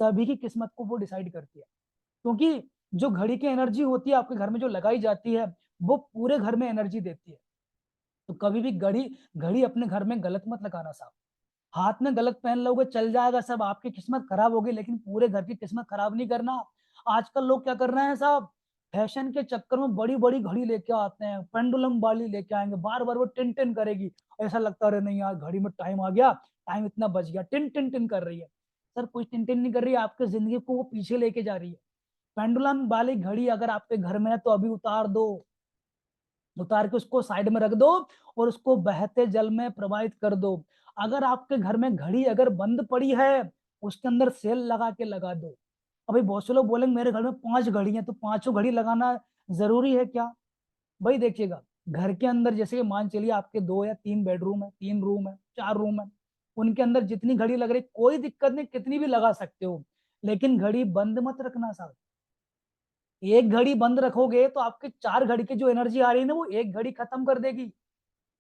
सभी की किस्मत को वो डिसाइड करती है, क्योंकि जो घड़ी की एनर्जी होती है आपके घर में जो लगाई जाती है वो पूरे घर में एनर्जी देती है। तो कभी भी घड़ी घड़ी अपने घर में गलत मत लगाना साहब। हाथ में गलत पहन लोगे चल जाएगा सब, आपकी किस्मत खराब होगी, लेकिन पूरे घर की किस्मत खराब नहीं करना। आजकल लोग क्या कर रहे हैं साहब, फैशन के चक्कर में बड़ी बड़ी घड़ी लेके आते हैं, पेंडुलम वाली लेके आएंगे, बार बार वो टिन टिन करेगी, ऐसा लगता है नहीं यार घड़ी में टाइम आ गया, टाइम इतना बच गया, टिन टिन टिन कर रही है। सर कुछ टिन टिन नहीं कर रही है, आपकी जिंदगी को वो पीछे लेके जा रही है। पेंडुलम वाली घड़ी अगर आपके घर में है तो अभी उतार दो, उतार के उसको साइड में रख दो और उसको बहते जल में प्रवाहित कर दो। अगर आपके घर में घड़ी अगर बंद पड़ी है उसके अंदर सेल लगा के लगा दो। अभी बहुत से लोग बोलेंगे मेरे घर में 5 घड़ी है तो 5 घड़ी लगाना जरूरी है क्या? भाई देखिएगा, घर के अंदर जैसे कि मान चलिए आपके 2 या 3 बेडरूम है, 3 रूम है, 4 रूम है, उनके अंदर जितनी घड़ी लग रही कोई दिक्कत नहीं, कितनी भी लगा सकते हो, लेकिन घड़ी बंद मत रखना साहब। एक घड़ी बंद रखोगे तो आपके 4 घड़ी की जो एनर्जी आ रही है ना वो एक घड़ी खत्म कर देगी।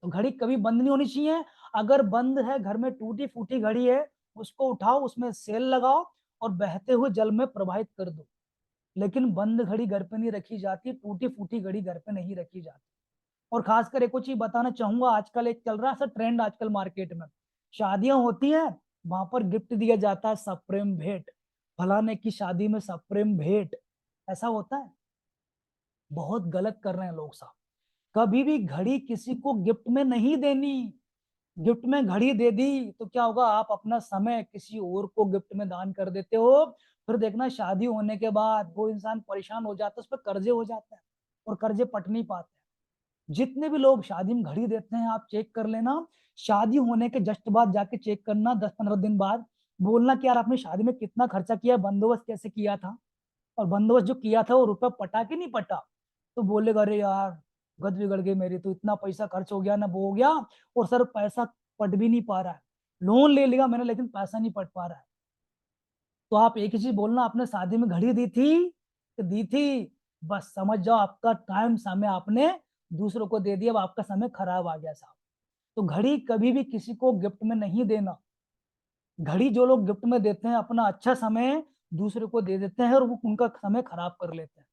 तो घड़ी कभी बंद नहीं होनी चाहिए। अगर बंद है, घर में टूटी फूटी घड़ी है, उसको उठाओ, उसमें सेल लगाओ और बहते हुए जल में प्रवाहित कर दो। लेकिन बंद घड़ी घर पे नहीं रखी जाती, टूटी फूटी घड़ी घर पे नहीं रखी जाती। और खासकर एक और चीज बताना चाहूंगा, आजकल एक चल रहा है सर ट्रेंड आजकल मार्केट में, शादियां होती हैं वहां पर गिफ्ट दिया जाता है सप्रेम भेंट, फलाने की शादी में सप्रेम भेंट, ऐसा होता है। बहुत गलत कर रहे हैं लोग साहब। कभी भी घड़ी किसी को गिफ्ट में नहीं देनी। गिफ्ट में घड़ी दे दी तो क्या होगा, आप अपना समय किसी और को गिफ्ट में दान कर देते हो, फिर देखना शादी होने के बाद वो इंसान परेशान हो जाता है, उस पर कर्जे हो जाता है और कर्जे पट नहीं पाते हैं। जितने भी लोग शादी में घड़ी देते हैं आप चेक कर लेना, शादी होने के जस्ट बाद जाके चेक करना, 10-15 दिन बाद बोलना कि यार आपने शादी में कितना खर्चा किया, बंदोबस्त कैसे किया था, और बंदोबस्त जो किया था वो रुपया पटा कि नहीं पटा। तो बोलेगा अरे यार गद बिगड़ गई मेरी, तो इतना पैसा खर्च हो गया ना, वो हो गया, और सर पैसा पट भी नहीं पा रहा है, लोन ले लिया मैंने लेकिन पैसा नहीं पट पा रहा है। तो आप एक ही चीज बोलना, आपने शादी में घड़ी दी थी कि दी थी, बस समझ जाओ आपका टाइम समय आपने दूसरों को दे दिया, अब आपका समय खराब आ गया साहब। तो घड़ी कभी भी किसी को गिफ्ट में नहीं देना। घड़ी जो लोग गिफ्ट में देते हैं अपना अच्छा समय दूसरे को दे देते हैं और वो उनका समय खराब कर लेते हैं।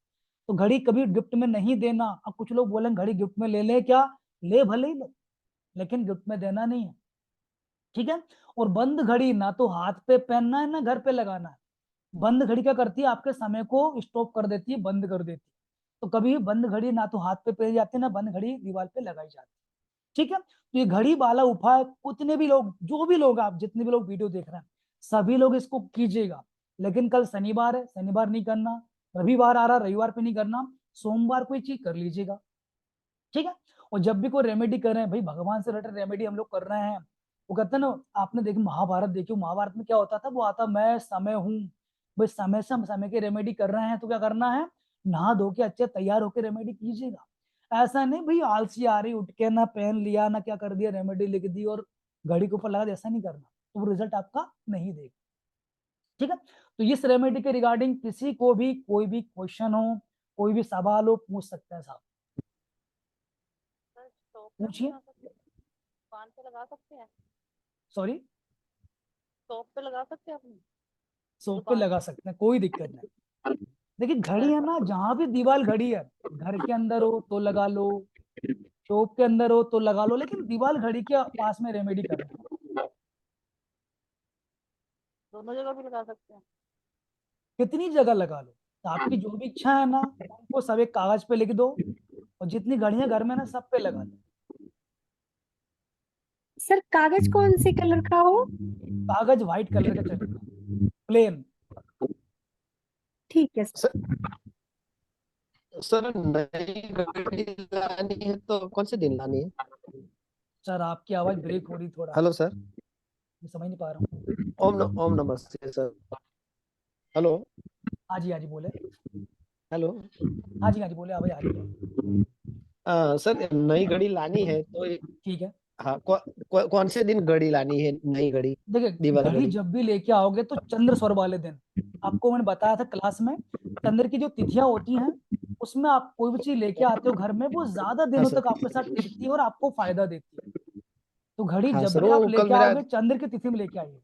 तो घड़ी कभी गिफ्ट में नहीं देना। अब कुछ लोग बोलेंगे घड़ी गिफ्ट में ले ले, क्या ले, भले ही लो, लेकिन गिफ्ट में देना नहीं है, ठीक है। और बंद घड़ी ना तो हाथ पे पहनना है ना घर पे लगाना है। बंद घड़ी क्या करती है, आपके समय को स्टॉप कर देती है, बंद कर देती है। तो कभी बंद घड़ी ना तो हाथ पे पहनी जाती है ना बंद घड़ी दीवार पे लगाई जाती है, ठीक है। तो ये घड़ी वाला उपाय उतने भी लोग, जो भी लोग, आप जितने भी लोग वीडियो देख रहे हैं सभी लोग इसको कीजिएगा। लेकिन कल शनिवार है, शनिवार नहीं करना, रविवार आ रहा, रविवार पे नहीं करना, सोमवार कोई चीज कर लीजिएगा, ठीक है। और जब भी कोई रेमेडी कर रहे हैं भाई, भगवान से रिलेटेड रेमेडी हम लोग कर रहे हैं, वो कहते हैं ना, आपने देखो महाभारत देखियो, महाभारत में क्या होता था, वो आता मैं समय हूँ। भाई समय से हम समय की रेमेडी कर रहे हैं तो क्या करना है, नहा धो के अच्छे तैयार होकर रेमेडी कीजिएगा। ऐसा नहीं भाई आलसी आ रही, उठ के ना पहन लिया ना क्या कर दिया, रेमेडी लिख दी और घड़ी के ऊपर लगा दिया, ऐसा नहीं करना, तो वो रिजल्ट आपका नहीं देगा, ठीक है। तो इस रेमेडी के रिगार्डिंग किसी को भी कोई भी क्वेश्चन हो, कोई भी सवाल हो, पूछ सकते हैं साहब, सर स्टोव पे भी पूछिए। लगा सकते हैं, पान पे लगा सकते हैं, सॉरी, स्टोव पे लगा सकते हैं अपनी सोप पे दुकान लगा पे। सकते हैं, कोई दिक्कत नहीं। देखिए घड़ी सर है ना, जहां भी दीवार घड़ी है, घर के अंदर हो तो लगा लो, शॉप के अंदर हो तो लगा लो, लेकिन दीवार घड़ी के पास में रेमेडी करना। दोनों जगह भी लगा सकते हैं। कितनी जगह लगा लो, तो आपकी जो भी इच्छा है ना वो सब एक कागज पे लिख दो, और जितनी घड़ियां घर में ना सब पे लगा दो। सर कागज कौन से कलर का हो? कागज व्हाइट कलर का चलेगा, प्लेन। ठीक है सर। सर सर नई गाड़ी लानी है तो कौन से दिन लानी है? सर आपकी आवाज ब्रेक हो रही थोड़ा, हेलो सर। मैं समझ नहीं पा रहा हूँ। ओम नमस्ते सर। हेलो। हाँ जी बोले, हेलो। हाँ जी बोले, आवाज आ रही है। सर नई घड़ी लानी है तो ठीक है, हाँ कौन से दिन घड़ी लानी है, नई घड़ी, देखिए दीवार घड़ी घड़ी? जब भी लेके आओगे तो चंद्र स्वर वाले दिन, आपको मैंने बताया था क्लास में, चंद्र की जो तिथियां होती हैं उसमें आप कोई भी चीज लेके आते हो घर में वो ज्यादा हाँ दिनों सर। तक आपके साथ टिकती है और आपको फायदा देती है। तो घड़ी हाँ जब सर भी आप वो कल लेके मेरा। आओगे चंद्र की तिथि में लेके आइए।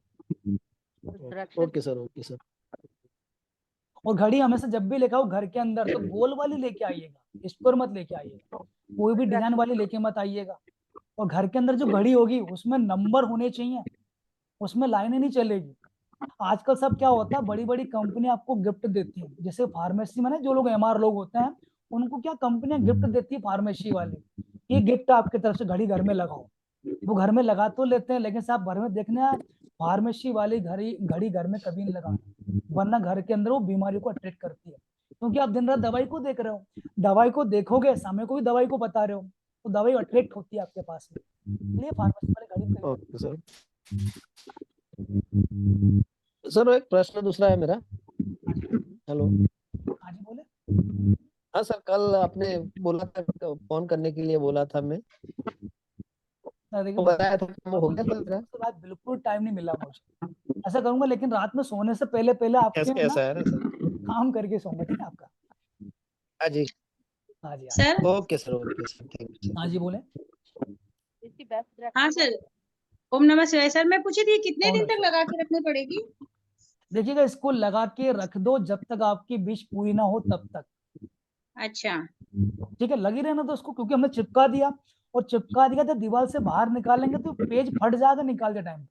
Direction okay sir, okay sir. और घड़ी हमेशा जब भी लेके आओ घर के अंदर तो गोल वाली लेके आइएगा, स्क्वायर मत लेके आइएगा, कोई भी डिजाइन वाली लेके मत आइएगा। और घर के अंदर जो घड़ी होगी उसमें नंबर होने चाहिए, उसमें लाइनें नहीं चलेगी। आजकल सब क्या होता है, बड़ी बड़ी कंपनी आपको गिफ्ट देती है, जैसे फार्मेसी में ना जो लोग एमआर लोग होते हैं उनको क्या कंपनियां गिफ्ट देती है फार्मेसी वाले, ये गिफ्ट आपकी तरफ से घड़ी घर में लगाओ। वो घर में लगा तो लेते हैं लेकिन साहब घर में देखना फार्मेसी वाली घड़ी घड़ी घर में कभी नहीं लगाना, वरना घर के अंदर वो बीमारी को अट्रैक्ट करती है। क्योंकि आप दिन रात दवाई को देख रहे हो, दवाई को देखोगे समय को भी दवाई को बता रहे हो, तो दवाई अट्रैक्ट होती है आपके पास में, इसलिए फार्मेसी वाले घड़ी खरीदो। Okay sir. सर एक प्रश्न दूसरा है मेरा। हेलो। हाँ जी बोले। हाँ सर, कल आपने बोला था फोन करने के लिए, बोला था मैं, देखिए तो बताया था कि वो हो गया सर मेरा। उसके बाद बिल्कुल टाइम नहीं मिला मुझे, ऐसा करूंगा लेकिन रात में सोने से पहले पहले आपके कैसे ना कैसा है ना सर? काम करके सोऊंगा, ठीक है आपका। हाँ जी। हाँ जी sir. Okay sir, okay sir, thank you हाँ जी बोले। इसकी बेस्ट हाँ सर, ओम नमः शिवाय। सर मैं पूछी थी कितने ओम दिन नमः तक लगा के रखनी पड़ेगी? देखिएगा इसको लगा के रख दो जब तक आपकी विश पूरी ना हो तब तक, अच्छा। ठीक है। लगी रहना तो उसको, क्योंकि हमने चिपका दिया और चिपका दिया तो दीवार से बाहर निकालेंगे तो पेज फट जाएगा निकालते टाइम।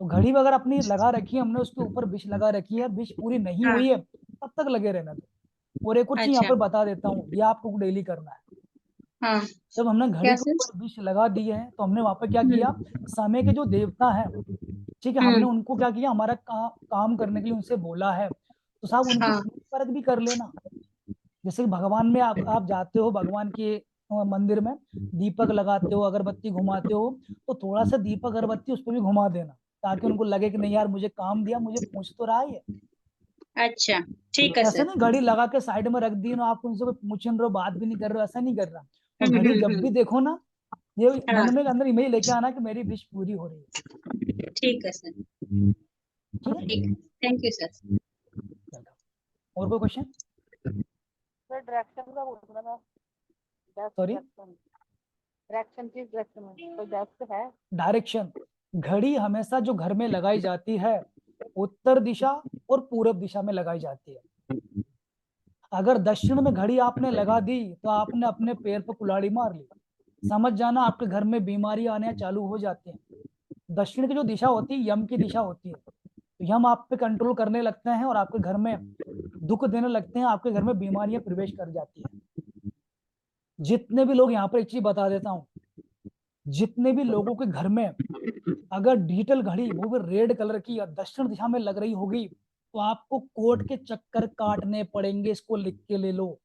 तो घड़ी वगैरह अपनी लगा रखी है हमने, उसके ऊपर विश लगा रखी है, विश पूरी नहीं हाँ। हुई है तब तक लगे रहना तो। और एक और चीज यहाँ अच्छा। पर बता देता हूँ, ये आपको डेली करना है। हाँ। जब हमने घड़ी क्या के सर? ऊपर विश लगा दी है तो हमने वहां पर क्या किया, समय के जो देवता है, ठीक है, हमने उनको क्या किया, हमारा काम करने के लिए उनसे बोला है, तो साहब उनकी हाँ। परख भी कर लेना। जैसे कि भगवान में आप जाते हो भगवान के मंदिर में, दीपक लगाते हो, अगरबत्ती घुमाते हो, तो थोड़ा सा दीपक अगरबत्ती उस पर भी घुमा देना, ताकि उनको लगे कि नहीं यार मुझे काम दिया, मुझे पूछ तो रहा है। अच्छा ठीक है ऐसे सर। ना घड़ी लगा के साइड में रख दी ना, आप उनसे कोई पूछ नहीं रहे हो, बात भी नहीं कर रहे हो, ऐसा नहीं कर रहा। और घड़ी जब भी देखो ना, ये हाँ मन में अंदर इमेज लेके आना कि मेरी विश पूरी हो रही है, ठीक है सर। ठीक है। ठीक है, थैंक यू सर। और कोई क्वेश्चन? सर डायरेक्शन का पूछना था, बेस्ट सॉरी, डायरेक्शन की डायरेक्शन में कोई बेस्ट है? डायरेक्शन, घड़ी हमेशा जो घर में लगाई जाती है उत्तर दिशा और पूरब दिशा में लगाई जाती है। अगर दक्षिण में घड़ी आपने लगा दी तो आपने अपने पैर पर कुल्हाड़ी मार ली, समझ जाना आपके घर में बीमारी आने चालू हो जाती है। दक्षिण की जो दिशा होती है यम की दिशा होती है, तो यम आप पे कंट्रोल करने लगते हैं और आपके घर में दुख देने लगते हैं, आपके घर में बीमारियां प्रवेश कर जाती है। जितने भी लोग, यहाँ पर एक चीज बता देता हूँ, जितने भी लोगों के घर में अगर डिजिटल घड़ी वो भी रेड कलर की या दक्षिण दिशा में लग रही होगी तो आपको कोर्ट के चक्कर काटने पड़ेंगे, इसको लिख के ले लो।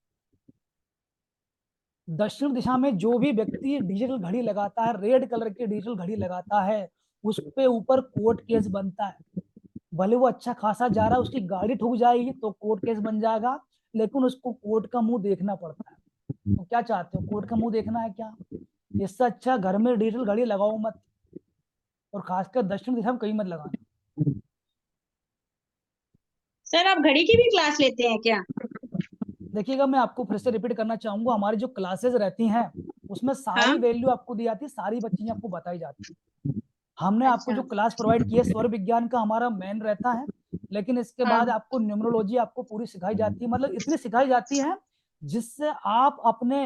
दक्षिण दिशा में जो भी व्यक्ति डिजिटल घड़ी लगाता है, रेड कलर की डिजिटल घड़ी लगाता है, उस पे ऊपर कोर्ट केस बनता है। भले वो अच्छा खासा जा रहा है, उसकी गाड़ी ठुक जाएगी तो कोर्ट केस बन जाएगा, लेकिन उसको कोर्ट का मुंह देखना पड़ता है। तो क्या चाहते हो, कोर्ट का मुंह देखना है क्या? इससे अच्छा घर में डिजिटल घड़ी लगाओ मत, और खासकर दक्षिण दिशा में कहीं मत लगाना। सर आप घड़ी की भी क्लास लेते हैं क्या? देखिएगा मैं आपको फिर से रिपीट करना चाहूंगा, हमारी जो क्लासेस रहती हैं उसमें सारी हाँ। वैल्यू आपको दी जाती है, सारी बच्चियां आपको बताई जाती है। हमने आपको अच्छा। जो क्लास प्रोवाइड की है स्वर विज्ञान का हमारा मेन रहता है, लेकिन इसके हाँ। बाद आपको न्यूमरोलॉजी आपको पूरी सिखाई जाती है, मतलब इतनी सिखाई जाती है जिससे आप अपने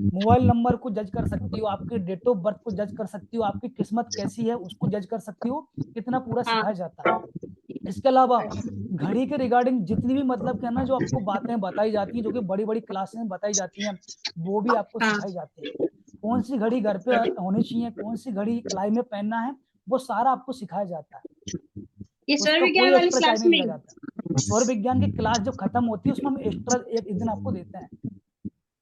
मोबाइल नंबर को जज कर सकती हो, आपकी डेट ऑफ बर्थ को जज कर सकती हो, आपकी किस्मत कैसी है उसको जज कर सकती हो, इतना पूरा हाँ। सिखाया जाता है। इसके अलावा घड़ी के रिगार्डिंग जितनी भी मतलब क्या ना जो आपको बातें बताई जाती हैं, जो कि बड़ी बड़ी क्लासेस में बताई जाती हैं, वो भी आपको हाँ। सिखाई जाती है। कौन सी घड़ी घर पे होनी चाहिए, कौन सी घड़ी कलाई में पहनना है, वो सारा आपको सिखाया जाता है, ये स्वर उसका विज्ञान कोई वाली एक्स्ट्रा चार्ज क्लास नहीं में? लिया जाता। स्वर विज्ञान की क्लास जब खत्म होती है उसमें हम एक्स्ट्रा एक दिन आपको देते हैं।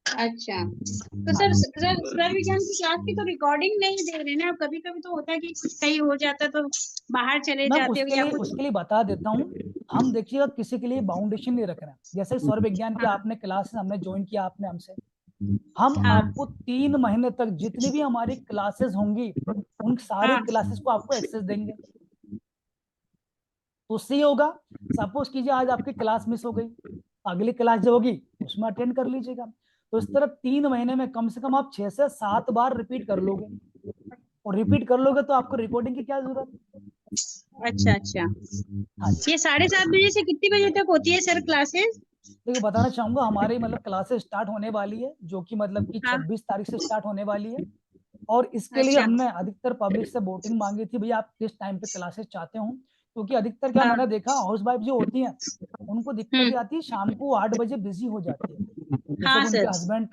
अच्छा, तो सर स्वर विज्ञान की क्लास की तो रिकॉर्डिंग नहीं दे रहे ना? कभी कभी तो होता है कि कुछ सही हो जाता है तो बाहर चले मैं जाते हो या कुछ। उसके लिए बता देता हूँ, हम देखिएगा किसी के लिए बाउंडेशन नहीं रख रहे हैं। जैसे स्वर विज्ञान की हाँ। आपने क्लास हमने ज्वाइन किया आपने हमसे, हम हाँ। आपको 3 महीने तक जितनी भी हमारी क्लासेस होंगी उन सारी हाँ। क्लासेस को आपको एक्सेस देंगे। तो उससे ये होगा, सपोज कीजिए आज आपकी क्लास मिस हो गई, अगली क्लास जो होगी उसमें अटेंड कर लीजिएगा। तो इस तरह 3 महीने में कम से कम आप 6 से 7 बार रिपीट कर लोगे, और रिपीट कर लोगे तो आपको रिकॉर्डिंग की क्या जरूरत, अच्छा अच्छा, हाँ जी। ये 7:30 बजे से कितनी बजे तक होती है सर क्लासेस? देखिए बताना चाहूंगा, हमारी मतलब क्लासेस स्टार्ट होने वाली है, जो कि मतलब कि हाँ, 26 तारीख से स्टार्ट होने वाली है। और इसके लिए अच्छा, हमने अधिकतर पब्लिक से वोटिंग मांगी थी, भैया आप किस टाइम पे क्लासेस चाहते हो, क्योंकि अधिकतर क्या हाँ, मैंने देखा हाउस वाइफ जो होती हैं उनको हम्म, दिक्कतें आती है, शाम को 8 बजे बिजी हो जाती है। जैसे हाँ कि उनके सर, हस्बैंड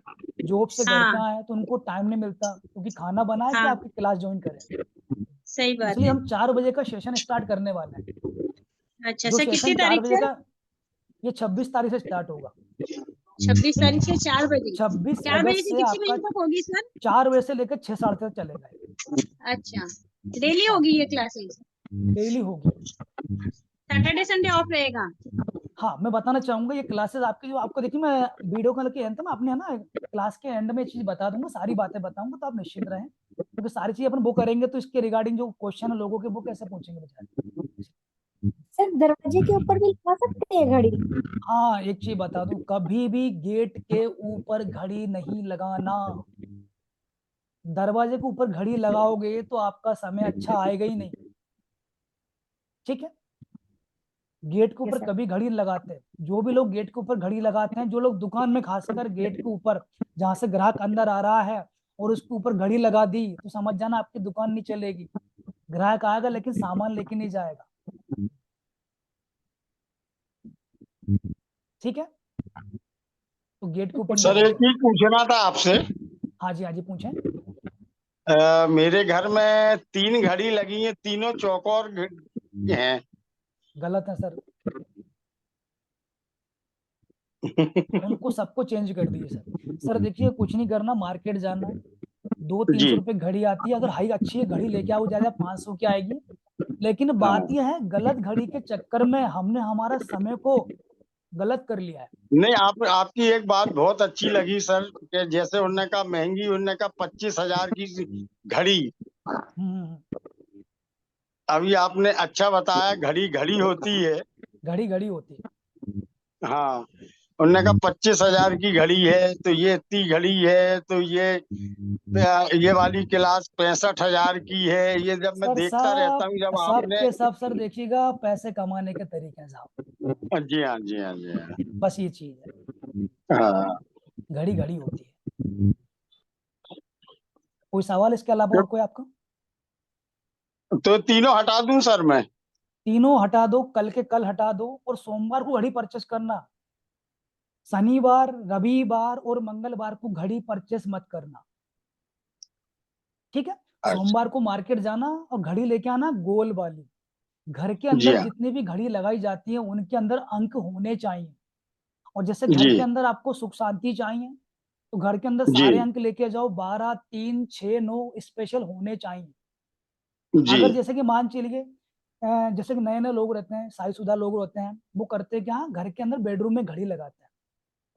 जॉब से घर पे हाँ, आए तो उनको टाइम नहीं मिलता, क्योंकि खाना बनाए कि हाँ, आपकी क्लास ज्वाइन करें। सही बात इसलिए है। हम 4 बजे का सेशन स्टार्ट करने वाले हैं। अच्छा जो सर, कितनी सेशन 4 तारीख बजे सर? का, ये 26 तारीख से स्टार्ट होगा। 26 ठीक है, तारीख से 4 बजे। 26 4 बजे अगस्त से से कितनी आपका बजे तक होगी सर? 4 बजे से लेकर 6 साढ़े 6 तक चलेगा ये। अच्छा, डेली हाँ होगी ये क्लासेस? डेली होगी। सैटरडे संडे ऑफ रहेगा? हाँ मैं बताना चाहूंगा, ये क्लासेस आपकी जो आपको देखिए, मैं वीडियो कॉल के एंड में आपने है ना, क्लास के एंड में ये चीज बता दूंगा, सारी बातें बताऊंगा, तो आप निश्चिंत रहें, क्योंकि सारी चीज अपन वो करेंगे तो इसके रिगार्डिंग जो क्वेश्चन है लोगों के, वो कैसे पूछेंगे बेचारे। सर दरवाजे के ऊपर भी लगा सकते हैं घड़ी? हाँ एक चीज बता दूं, कभी भी गेट के ऊपर घड़ी नहीं लगाना। दरवाजे के ऊपर घड़ी लगाओगे तो आपका समय अच्छा आएगा ही नहीं। ठीक है, गेट के यस ऊपर सर। कभी घड़ी नहीं लगाते। जो भी लोग गेट के ऊपर घड़ी लगाते हैं, जो लोग दुकान में खासकर गेट के ऊपर जहां से ग्राहक अंदर आ रहा है और उसके ऊपर घड़ी लगा दी, तो समझ जाना आपकी दुकान नहीं चलेगी। ग्राहक आएगा लेकिन सामान लेके नहीं जाएगा। ठीक है, तो गेट के ऊपर नहीं सर एक लगाते। चीज पूछना था आपसे। हाँ जी पूछें। मेरे घर में 3 घड़ी लगी हैं, तीनों चौकोर हैं। गलत है सर, उनको सबको चेंज कर दिए सर। सर देखिए, कुछ नहीं करना, मार्केट जाना, 200-300 जी। रुपए घड़ी आती है, अगर हाई अच्छी है घड़ी लेके आओ, ज्यादा 500 की आएगी। लेकिन बात हाँ। यह है, गलत घड़ी के चक्कर में हमने हमारा समय को गलत कर लिया है। नहीं, आपकी एक बात बहुत अच्छी लगी सर, कि जैसे उन्होंने कहा महंगी, उन्होंने कहा 25,000 की घड़ी। हम्म, अभी आपने अच्छा बताया, घड़ी घड़ी होती है। घड़ी घड़ी होती है। हाँ, उन्होंने कहा 25,000 की घड़ी है, तो ये इतनी घड़ी है, तो ये वाली क्लास 65,000 की है। ये जब मैं सर देखता रहता हूँ, जब सब सब आपने। के सब सर देखिएगा, पैसे कमाने के तरीके हैं साहब, जी हाँ, जी हाँ, जी हाँ। बस ये चीज है। हाँ। घड़ी घड़ी होती है। कोई सवाल इसके अलावा और कोई आपका? तो तीनों हटा दूं सर मैं? तीनों हटा दो, कल के कल हटा दो, और सोमवार को घड़ी परचेस करना। शनिवार, रविवार और मंगलवार को घड़ी परचेस मत करना। ठीक है, अच्छा। सोमवार को मार्केट जाना और घड़ी लेके आना गोल वाली। घर के जी अंदर हाँ। जितनी भी घड़ी लगाई जाती है उनके अंदर अंक होने चाहिए। और जैसे जी। घर के अंदर आपको सुख शांति चाहिए, तो घर के अंदर जी। सारे अंक लेके जाओ, 12, 3, 6, 9 स्पेशल होने चाहिए। जी। अगर जैसे कि मान चलिए, जैसे कि नए नए लोग रहते हैं, शादीशुदा लोग होते हैं, वो करते हैं क्या, घर के अंदर बेडरूम में घड़ी लगाते हैं।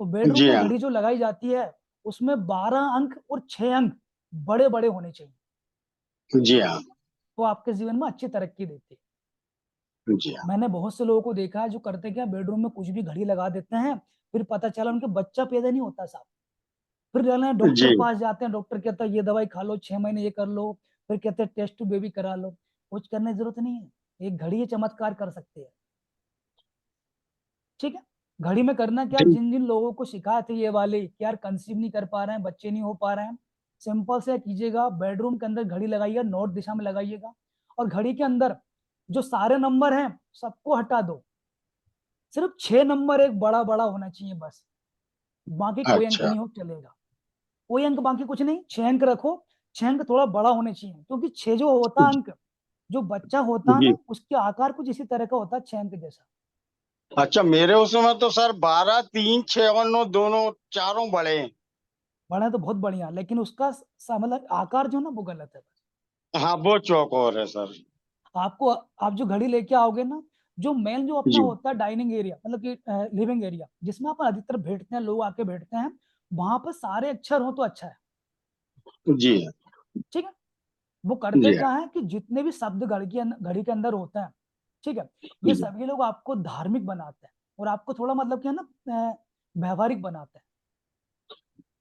तो बेडरूम जी में हाँ। घड़ी जो लगाई जाती है, उसमें 12 अंक और 6 अंक बड़े बड़े होने चाहिए। जी हाँ। तो आपके जीवन में अच्छी तरक्की देती है। जी हाँ। मैंने बहुत से लोगों को देखा है जो करते क्या, बेडरूम में कुछ भी घड़ी लगा देते हैं, फिर पता चला उनके बच्चा पैदा नहीं होता साहब। फिर रहना डॉक्टर जी। पास जाते हैं, डॉक्टर कहता है ये दवाई खा लो, 6 महीने ये कर लो, फिर कहते हैं टेस्ट टू बेबी करा लो। कुछ करने की जरूरत नहीं है, एक घड़ी ये चमत्कार कर सकती है। ठीक है, घड़ी में करना क्या, ठीक। जिन जिन लोगों को शिकायत है ये वाली कि यार कंसीव नहीं कर पा रहे हैं, बच्चे नहीं हो पा रहे हैं, सिंपल से कीजिएगा, बेडरूम के अंदर घड़ी लगाइएगा, नॉर्थ दिशा में लगाइएगा, और घड़ी के अंदर जो सारे नंबर हैं सबको हटा दो, सिर्फ 6 नंबर एक बड़ा बड़ा होना चाहिए बस, बाकी कोई अंक अच्छा। नहीं हो चलेगा। कोई अंक बाकी कुछ नहीं, 6 अंक रखो, 6 अंक थोड़ा बड़ा होने चाहिए, क्योंकि 6 जो होता अंक, जो बच्चा होता है जी। ना, उसके आकार कुछ इसी तरह का होता है, 6 अंक जैसा। अच्छा, मेरे उसमें तो सर 12, 3, 6 और 9 दोनों चारों बड़े हैं। बड़ा है तो बहुत बढ़िया, लेकिन उसका मतलब आकार जो ना वो गलत है। हाँ, वो चौकोर है सर। आपको, आप जो घड़ी लेके आओगे ना, जो मेन जो अपना जी। होता है डाइनिंग एरिया, मतलब कि लिविंग एरिया, जिसमें अपन अधिकतर बैठते हैं, लोग आके बैठते हैं, वहां पर सारे अक्षर हो तो अच्छा है। जी हाँ। ठीक है, वो करते जी हाँ। क्या है कि जितने भी शब्द घड़ी के अंदर होते हैं, ठीक है, ये जी। सभी लोग आपको धार्मिक बनाते हैं और आपको थोड़ा मतलब क्या है ना, व्यवहारिक बनाते हैं।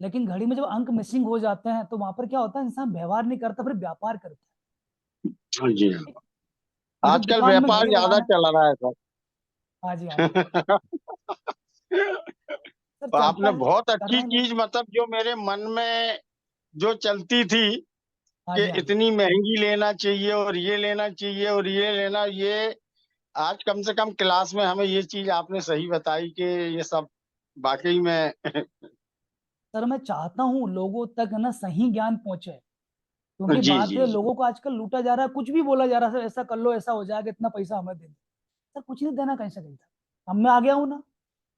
लेकिन घड़ी में जब अंक मिसिंग हो जाते हैं तो वहां पर क्या होता है, इंसान व्यवहार नहीं करता, फिर व्यापार करता है। हाँ, जी हाँ। ठीक? वो जो आजकल दुकान में व्यापार घड़ी ज्यादा लगाना। चल रहा है सर। हाँ जी, हाँ जी। सर तो चलता आपने है, बहुत कर रहे अच्छी हैं लोग। चीज, मतलब जो मेरे मन में जो चलती थी हाँ कि जी, हाँ जी। इतनी महंगी लेना चाहिए और ये लेना चाहिए और ये लेना, ये आज कम से कम क्लास में हमें ये चीज आपने सही बताई कि ये सब वाकई में सर मैं चाहता हूँ लोगों तक है ना सही ज्ञान पहुंचे, क्योंकि जी बात जी है जी। लोगों को आजकल लूटा जा रहा है, कुछ भी बोला जा रहा है, सर ऐसा कर लो, ऐसा हो जाएगा, इतना पैसा हमें दे दो। सर कुछ नहीं देना कहीं से कहीं तक। अब मैं आ गया हूँ ना,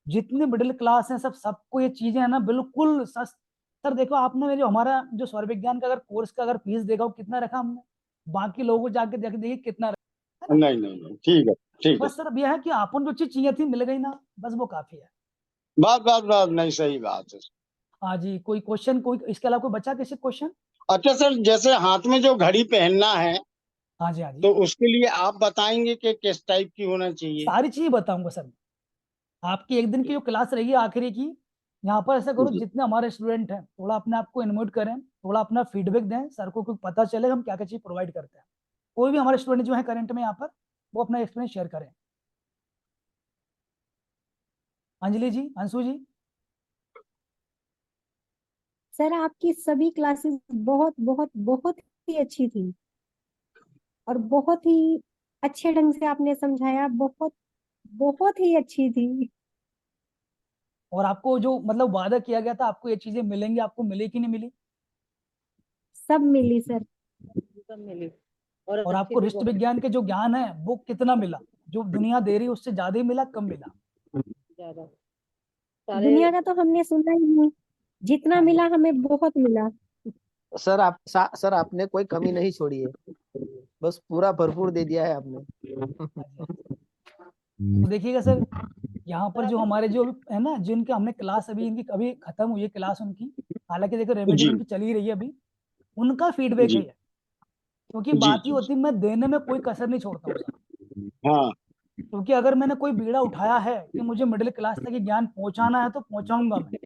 जितने मिडिल क्लास हैं सब, सबको ये चीजें है ना बिल्कुल सस्त। सर देखो आपने जो हमारा जो स्वर विज्ञान का अगर कोर्स का अगर फीस देखा हो कितना रखा हमने, बाकी लोगों को जाके देख देखिए कितना रखा है ना। नहीं नहीं नहीं, ठीक है, ठीक है। बस सर अब यह है कि आपन जो चीज चाहिए थी मिल गई ना, बस वो काफी है। बात बात बात नहीं, सही बात है। हाँ जी, कोई क्वेश्चन, कोई इसके अलावा कोई बचा किसी क्वेश्चन? अच्छा सर, जैसे हाथ में जो घड़ी पहनना है हाँ जी, हाँ जी। तो उसके लिए आप बताएंगे कि किस टाइप की होना चाहिए? सारी चीज बताऊंगा सर। आपकी एक दिन की जो क्लास रहेगी आखिरी की, यहाँ पर ऐसा करो जी जितने हमारे स्टूडेंट हैं थोड़ा अपने आप को इन्वाइट करें, थोड़ा अपना फीडबैक दें सर को, कुछ पता चले हम क्या क्या चीज प्रोवाइड करते हैं। कोई भी हमारे स्टूडेंट जो है करंट में यहाँ पर, वो अपना एक्सपीरियंस शेयर करें। अंजलि जी, अंशु जी। सर आपकी सभी क्लासेस बहुत बहुत बहुत ही अच्छी थी, और बहुत ही अच्छे ढंग से आपने समझाया, बहुत बहुत ही अच्छी थी। और आपको जो मतलब वादा किया गया था आपको ये चीजें मिलेंगी, आपको मिली कि नहीं मिली? सब मिली सर। सब मिली और और अच्छी आपको भी रिश्ते बहुत विज्ञान के जो ज्ञान है वो कितना मिला? जो दुनिया दे रही है उससे ज्यादा ही मिला, कम मिला? ज्यादा सारे। दुनिया का तो हमने सुना ही नहीं, जितना हाँ जी, मिला हमें बहुत मिला। सर आपने कोई कमी नहीं छोड़ी है, बस पूरा भरपूर दे दिया है आपने। हाँ जी, हाँ जी। तो देखिएगा सर, यहाँ पर जो हमारे जो है ना, जिनके हमने क्लास अभी इनकी अभी खत्म हुई है क्लास उनकी, हालांकि देखो रेमेडियल जी उनकी चली ही रही है अभी, उनका फीडबैक है जी ये। क्योंकि जी बात ही जी। होती है, मैं देने में कोई कसर नहीं छोड़ता हूँ सर। हाँ क्योंकि अगर मैंने कोई बीड़ा उठाया है कि मुझे मिडिल क्लास तक ये ज्ञान पहुंचाना है तो पहुंचाऊंगा मैं।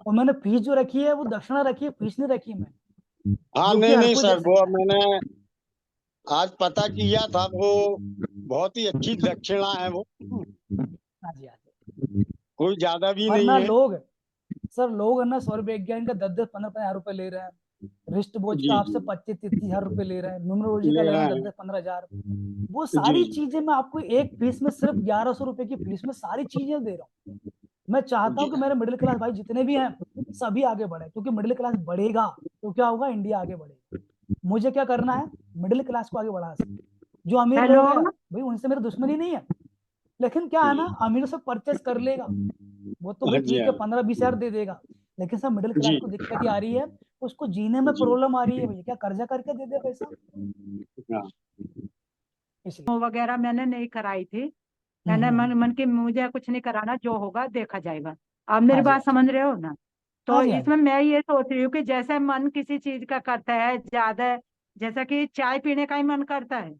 और मैंने फीस जो रखी है वो दक्षिणा रखी है, फीस नहीं रखी है मैंने, हाँ, जो कि नहीं हर नहीं कोई दे सर, वो सकता है। मैंने आज पता किया था, वो बहुत ही अच्छी दक्षिणा है वो, हाँ जी, हाँ जी। कोई ज्यादा भी नहीं वरना है। लोग, सर लोग है ना सौर विज्ञान का 10-10 15-15 हजार रुपए ले रहे हैं, रिस्ट वॉच का जी आपसे जी, 25-30 हजार रुपए ले रहे हैं, न्यूमरोलॉजी का ले ले रहे रहे हैं हैं। 10-10 15 हजार। वो जी सारी जी चीजें मैं आपको एक फीस में, सिर्फ 1100 रुपए की फीस में सारी चीजें दे रहा हूँ। मैं चाहता जी हूँ कि मेरे मिडिल क्लास भाई जितने भी हैं सभी आगे बढ़े, क्योंकि मिडिल क्लास बढ़ेगा तो क्या होगा, इंडिया आगे बढ़ेगा। मुझे क्या करना है, मिडिल क्लास को आगे बढ़ाना सर। जो अमीर हेलो। लोग हैं भाई उनसे मेरी दुश्मनी नहीं है, लेकिन क्या है ना, जी। अमीर से परचेस कर लेगा, वो तो हाँ भाई जी, ठीक है हाँ 15-20 हजार दे देगा। लेकिन सर मिडिल क्लास जी को दिक्कत ही आ रही है, उसको जीने में जी। प्रॉब्लम आ रही है, भैया क्या कर्जा करके दे दे पैसा, हाँ इसलिए। वगैरह मैंने नहीं कराई थी। हम्म, मैंने मन हम्म। मन की मुझे कुछ नहीं कराना, जो होगा देखा जाएगा। आप मेरी हाँ जी, हाँ बात जी, समझ रहे हो ना? हाँ तो जी, हाँ जी। इसमें मैं ये सोच रही हूँ कि जैसे मन किसी चीज का करता है ज्यादा, जैसा कि चाय पीने का ही मन करता है,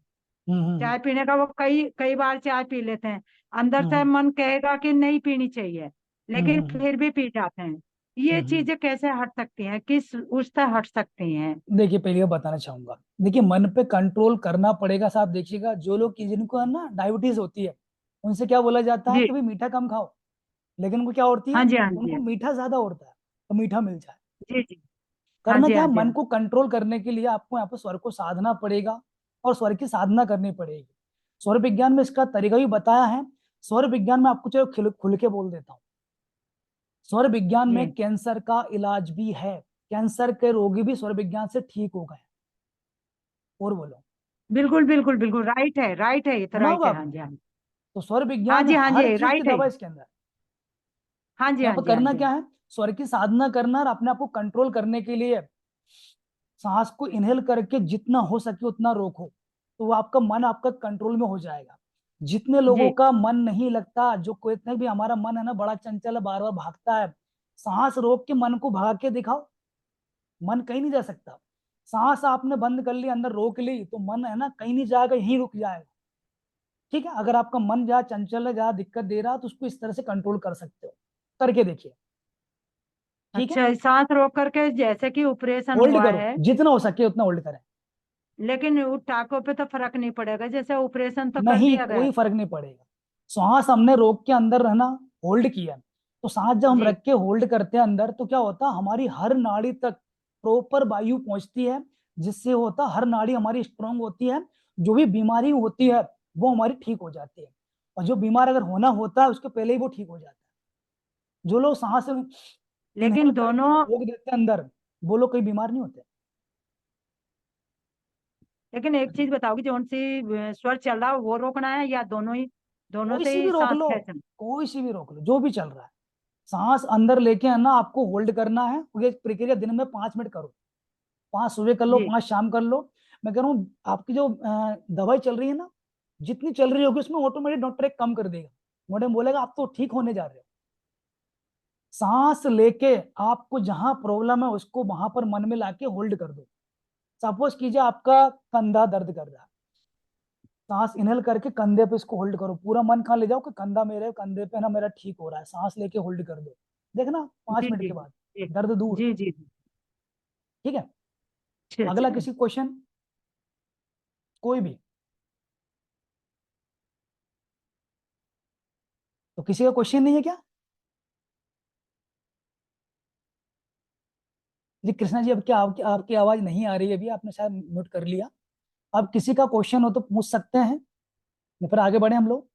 हम्म, चाय पीने का वो कई कई बार चाय पी लेते हैं, अंदर से हम्म, मन कहेगा कि नहीं पीनी चाहिए, हम्म, लेकिन फिर भी पी जाते हैं। ये हम्म। चीजें कैसे हट सकती हैं, किस उस से हट सकती हैं? देखिए पहले ये बताना चाहूंगा, देखिए मन पे कंट्रोल करना पड़ेगा साहब। देखिएगा जो लोग जिनको है ना डायबिटीज होती है, उनसे क्या बोला जाता है जी। कि भाई मीठा कम खाओ, लेकिन उनको क्या होती हाँ है, जी, हाँ जी। उनको मीठा ज्यादा होता है, तो मीठा मिल जाए। जी जी। हाँ करना जी, क्या हाँ है, जी। मन को कंट्रोल करने के लिए आपको यहाँ पर स्वर को साधना पड़ेगा, और स्वर की साधना करनी पड़ेगी। स्वर विज्ञान में इसका तरीका भी बताया है। स्वर विज्ञान में आपको चलो खुल के बोल देता हूँ, स्वर विज्ञान में जी कैंसर का इलाज भी है, कैंसर के रोगी भी स्वर विज्ञान से ठीक हो गए। और बोलो, बिल्कुल बिल्कुल बिल्कुल, राइट है, ये तो सुना राइट होगा है। हाँ आपने? जी, हाँ जी। तो स्वर हाँ विज्ञान जी, हाँ हर जी, चीज की राइट है। दवा है इसके अंदर। हाँ जी, यहाँ हाँ पर जी, हाँ करना जी। क्या है, स्वर की साधना करना और अपने आप को कंट्रोल करने के लिए सांस को इनहेल करके जितना हो सके उतना रोको, तो वो आपका मन आपका कंट्रोल में हो जाएगा। जितने लोगों जी का मन नहीं लगता, जो कोई इतना भी हमारा मन है ना बड़ा चंचल है, बार बार भागता है, सांस रोक के मन को भगा के दिखाओ, मन कहीं नहीं जा सकता। सांस आपने बंद कर ली, अंदर रोक ली, तो मन है ना कहीं नहीं जाएगा, यहीं रुक जाएगा। ठीक है, अगर आपका मन ज्यादा चंचल है, ज्यादा दिक्कत दे रहा है, तो उसको इस तरह से कंट्रोल कर सकते हो, करके देखिए। ठीक है, अच्छा, सांस रोक करके, जैसे कि ऑपरेशन होल्ड हुआ करो, है। जितना हो सके उतना होल्ड करें। लेकिन वो टाकों पे तो फर्क नहीं पड़ेगा, जैसे ऑपरेशन तो कर नहीं, दिया गया। कोई फर्क नहीं पड़ेगा। सांस हमने रोक के अंदर रहना, होल्ड किया, तो सांस जब हम जी रख के होल्ड करते हैं अंदर, तो क्या होता है, हमारी हर नाड़ी तक प्रॉपर वायु पहुंचती है, जिससे होता हर नाड़ी हमारी स्ट्रांग होती है, जो भी बीमारी होती है वो हमारी ठीक हो जाती है, और जो बीमार अगर होना होता है उसके पहले ही वो ठीक हो जाता है। जो लोग सांस लेकिन इनहेल करके दोनों, रोक देते हैं अंदर, वो लोग कहीं बीमार नहीं होते। लेकिन एक चीज बताओ कि कौन सी स्वर चल रहा है वो रोकना है या दोनों ही, दोनों कोई से सी भी ही रोक सांस लो, खेंचना? कोई सी भी रोक लो, जो भी चल रहा है, सांस अंदर लेके आना, आपको होल्ड करना है। ये प्रक्रिया दिन में 5 मिनट करो, 5 सुबह कर लो, जी 5 शाम कर लो। मैं कह रहा हूँ आपकी जो दवाई चल रही है ना, जितनी चल रही होगी उसमें ऑटोमेटिक डॉक्टर एक कम कर देगा, मैडम बोलेगा आप तो ठीक होने जा रहे हो। सांस लेके आपको जहां प्रॉब्लम है उसको वहां पर मन में लाके होल्ड कर दो। सपोज कीजिए आपका कंधा दर्द कर रहा है, सांस इनहेल करके कंधे पे इसको होल्ड करो, पूरा मन कहाँ ले जाओ कि कंधा मेरे कंधे पे ना मेरा ठीक हो रहा है, सांस लेके होल्ड कर दो, देखना 5 मिनट जी के बाद जी दर्द दूर। जी जी जी। ठीक है। अच्छा अगला अच्छा। किसी क्वेश्चन, कोई भी, तो किसी का क्वेश्चन नहीं है क्या? जी कृष्णा जी, अब क्या आपकी आपकी आवाज नहीं आ रही है अभी, आपने शायद म्यूट कर लिया। अब किसी का क्वेश्चन हो तो पूछ सकते हैं, या फिर आगे बढ़े हम लोग।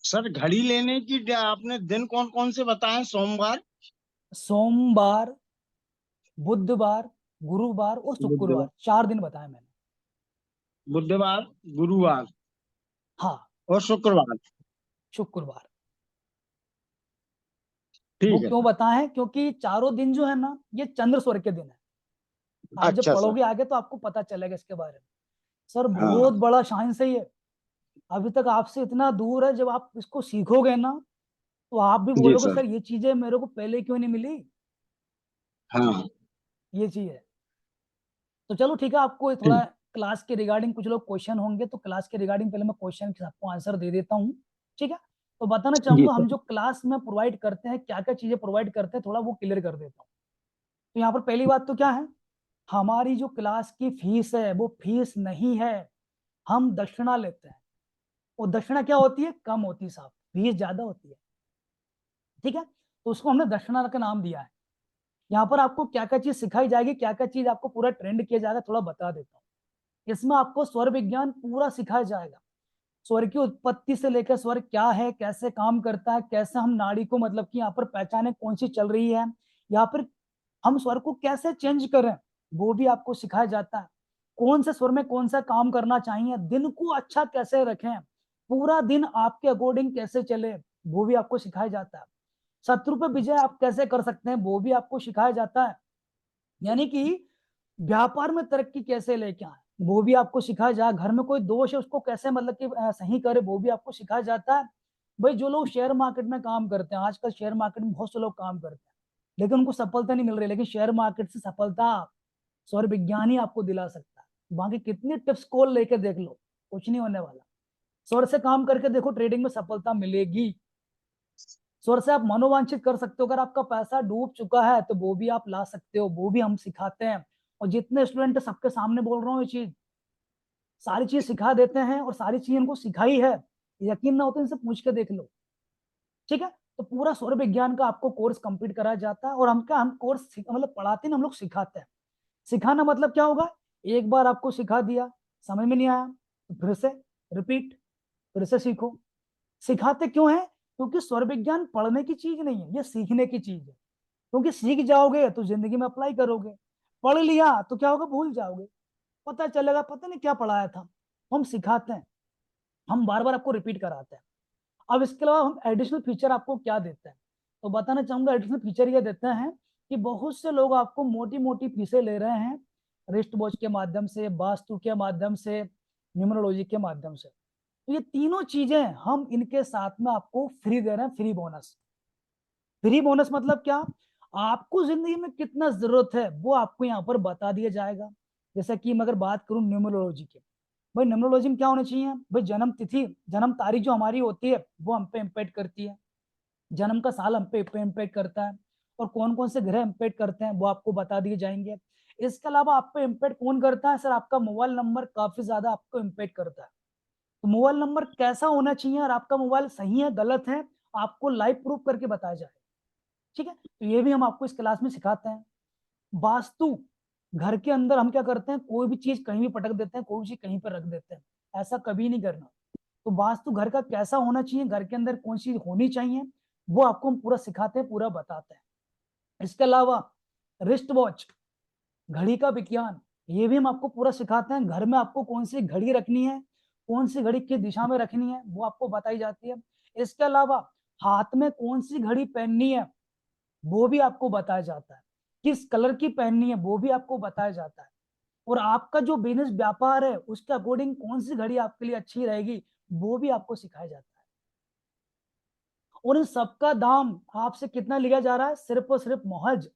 सर घड़ी लेने की आपने दिन कौन कौन से बताए? सोमवार, सोमवार, बुधवार, गुरुवार और शुक्रवार, बुधवार, 4 दिन बताए मैंने। बुधवार, गुरुवार हाँ, और शुक्रवार। शुक्रवार। वो ठीक है क्यों सर। बताए हैं? क्योंकि चारों दिन जो है ना, ये चंद्र स्वर के दिन है। आप जब अच्छा सर। पढ़ोगे आगे तो आपको पता चलेगा इसके बारे में। सर हाँ बहुत बड़ा साइंस है ये, अभी तक आपसे इतना दूर है, जब आप इसको सीखोगे ना तो आप भी जी बोलोगे सर। सर ये चीजें मेरे को पहले क्यों नहीं मिली। हाँ ये चीज है। तो चलो ठीक है, आपको थोड़ा क्लास के रिगार्डिंग कुछ लोग क्वेश्चन होंगे, तो क्लास के रिगार्डिंग पहले मैं क्वेश्चन के आपको आंसर दे देता हूँ। ठीक है। तो बताना जी चाहूंगा, हम सर। जो क्लास में प्रोवाइड करते हैं, क्या क्या चीजें प्रोवाइड करते हैं, थोड़ा वो क्लियर कर देता हूँ। तो यहाँ पर पहली बात तो क्या है, हमारी जो क्लास की फीस है वो फीस नहीं है, हम दक्षिणा लेते हैं। और दक्षिणा क्या होती है? कम होती है साहब, फीस ज्यादा होती है। ठीक है। तो उसको हमने दक्षिणा का नाम दिया है। यहाँ पर आपको क्या क्या चीज सिखाई जाएगी, क्या क्या चीज आपको पूरा ट्रेंड किया जाएगा, थोड़ा बता देता हूँ। इसमें आपको स्वर विज्ञान पूरा सिखाया जाएगा, स्वर की उत्पत्ति से लेकर स्वर क्या है, कैसे काम करता है, कैसे हम नाड़ी को मतलब कि यहाँ पर पहचाने कौन सी चल रही है, यहाँ पर हम स्वर को कैसे चेंज करें, वो भी आपको सिखाया जाता है। कौन से स्वर में कौन सा काम करना चाहिए, दिन को अच्छा कैसे रखें, पूरा दिन आपके अकॉर्डिंग कैसे चले, वो भी आपको सिखाया जाता है। शत्रु पे विजय आप कैसे कर सकते हैं, वो भी आपको सिखाया जाता है। यानी कि व्यापार में तरक्की कैसे लेके आए, वो भी आपको सिखाया जाए। घर में कोई दोष है उसको कैसे मतलब कि सही करे, वो भी आपको सिखाया जाता है। भाई जो लोग शेयर मार्केट में काम करते हैं, आजकल शेयर मार्केट में बहुत से लोग काम करते हैं लेकिन उनको सफलता नहीं मिल रही, लेकिन शेयर मार्केट से सफलता स्वर विज्ञान ही आपको दिला सकता है। बाकी कितनी टिप्स कॉल लेके देख लो, कुछ नहीं होने वाला। स्वर से काम करके देखो, ट्रेडिंग में सफलता मिलेगी। स्वर से आप मनोवांछित कर सकते हो, अगर आपका पैसा डूब चुका है तो वो भी आप ला सकते हो, वो भी हम सिखाते हैं। और जितने स्टूडेंट सबके सामने बोल रहा हूँ, ये चीज सारी चीज सिखा देते हैं, और सारी चीज इनको सिखाई है, यकीन ना हो तो इनसे पूछ के देख लो। ठीक है। तो पूरा स्वर विज्ञान का आपको कोर्स कंप्लीट कराया जाता है, और हम कोर्स मतलब पढ़ाते हैं, हम लोग सिखाते हैं। सिखाना मतलब क्या होगा, एक बार आपको सिखा दिया, समझ में नहीं आया तो फिर से रिपीट, फिर से सीखो। सिखाते क्यों है? क्योंकि स्वर विज्ञान पढ़ने की चीज नहीं है, ये सीखने की चीज है। क्योंकि सीख जाओगे तो जिंदगी में अप्लाई करोगे, पढ़ लिया तो क्या होगा, भूल जाओगे, पता चलेगा पता नहीं क्या पढ़ाया था। हम सिखाते हैं, हम बार बार आपको रिपीट कराते हैं। अब इसके अलावा हम एडिशनल फीचर आपको क्या देते हैं, तो बताना चाहूंगा। एडिशनल फीचर ये देते हैं कि बहुत से लोग आपको मोटी मोटी फीसें ले रहे हैं, रिस्ट वॉच के माध्यम से, वास्तु के माध्यम से, न्यूमरोलॉजी के माध्यम से। तो ये तीनों चीजें हम इनके साथ में आपको फ्री दे रहे हैं, फ्री बोनस। फ्री बोनस मतलब क्या, आपको जिंदगी में कितना जरूरत है वो आपको यहाँ पर बता दिया जाएगा। जैसे कि मैं अगर बात करूं न्यूमरोलॉजी की, भाई न्यूमरोलॉजी में क्या होना चाहिए, भाई जन्म तिथि जन्म तारीख जो हमारी होती है वो हम पे इम्पेक्ट करती है, जन्म का साल हम पे इम्पेक्ट करता है, और कौन कौन से ग्रह इम्पेक्ट करते हैं वो आपको बता दिए जाएंगे। इसके अलावा आप पे इम्पेक्ट कौन करता है? सर आपका मोबाइल नंबर काफी ज्यादा आपको इम्पेक्ट करता है। तो मोबाइल नंबर कैसा होना चाहिए और आपका मोबाइल सही है गलत है आपको लाइव प्रूफ करके बताया जाए, ठीक है। तो ये भी हम आपको इस क्लास में सिखाते हैं। वास्तु, घर के अंदर हम क्या करते हैं, कोई भी चीज कहीं भी पटक देते हैं, कोई भी चीज कहीं पर रख देते हैं, ऐसा कभी नहीं करना। तो वास्तु घर का कैसा होना चाहिए, घर के अंदर कौन सी होनी चाहिए, वो आपको हम पूरा सिखाते हैं, पूरा बताते हैं। इसके अलावा रिस्ट वॉच, घड़ी का विज्ञान, ये भी हम आपको पूरा सिखाते हैं। घर में आपको कौन सी घड़ी रखनी है, कौन सी घड़ी किस दिशा में रखनी है, वो आपको बताई जाती है। इसके अलावा हाथ में कौन सी घड़ी पहननी है, वो भी आपको बताया जाता है। किस कलर की पहननी है, वो भी आपको बताया जाता है। और आपका जो बिजनेस व्यापार है उसके अकॉर्डिंग कौन सी घड़ी आपके लिए अच्छी रहेगी, वो भी आपको सिखाया जाता है। और इन सबका दाम आपसे कितना लिया जा रहा है? सिर्फ और सिर्फ महज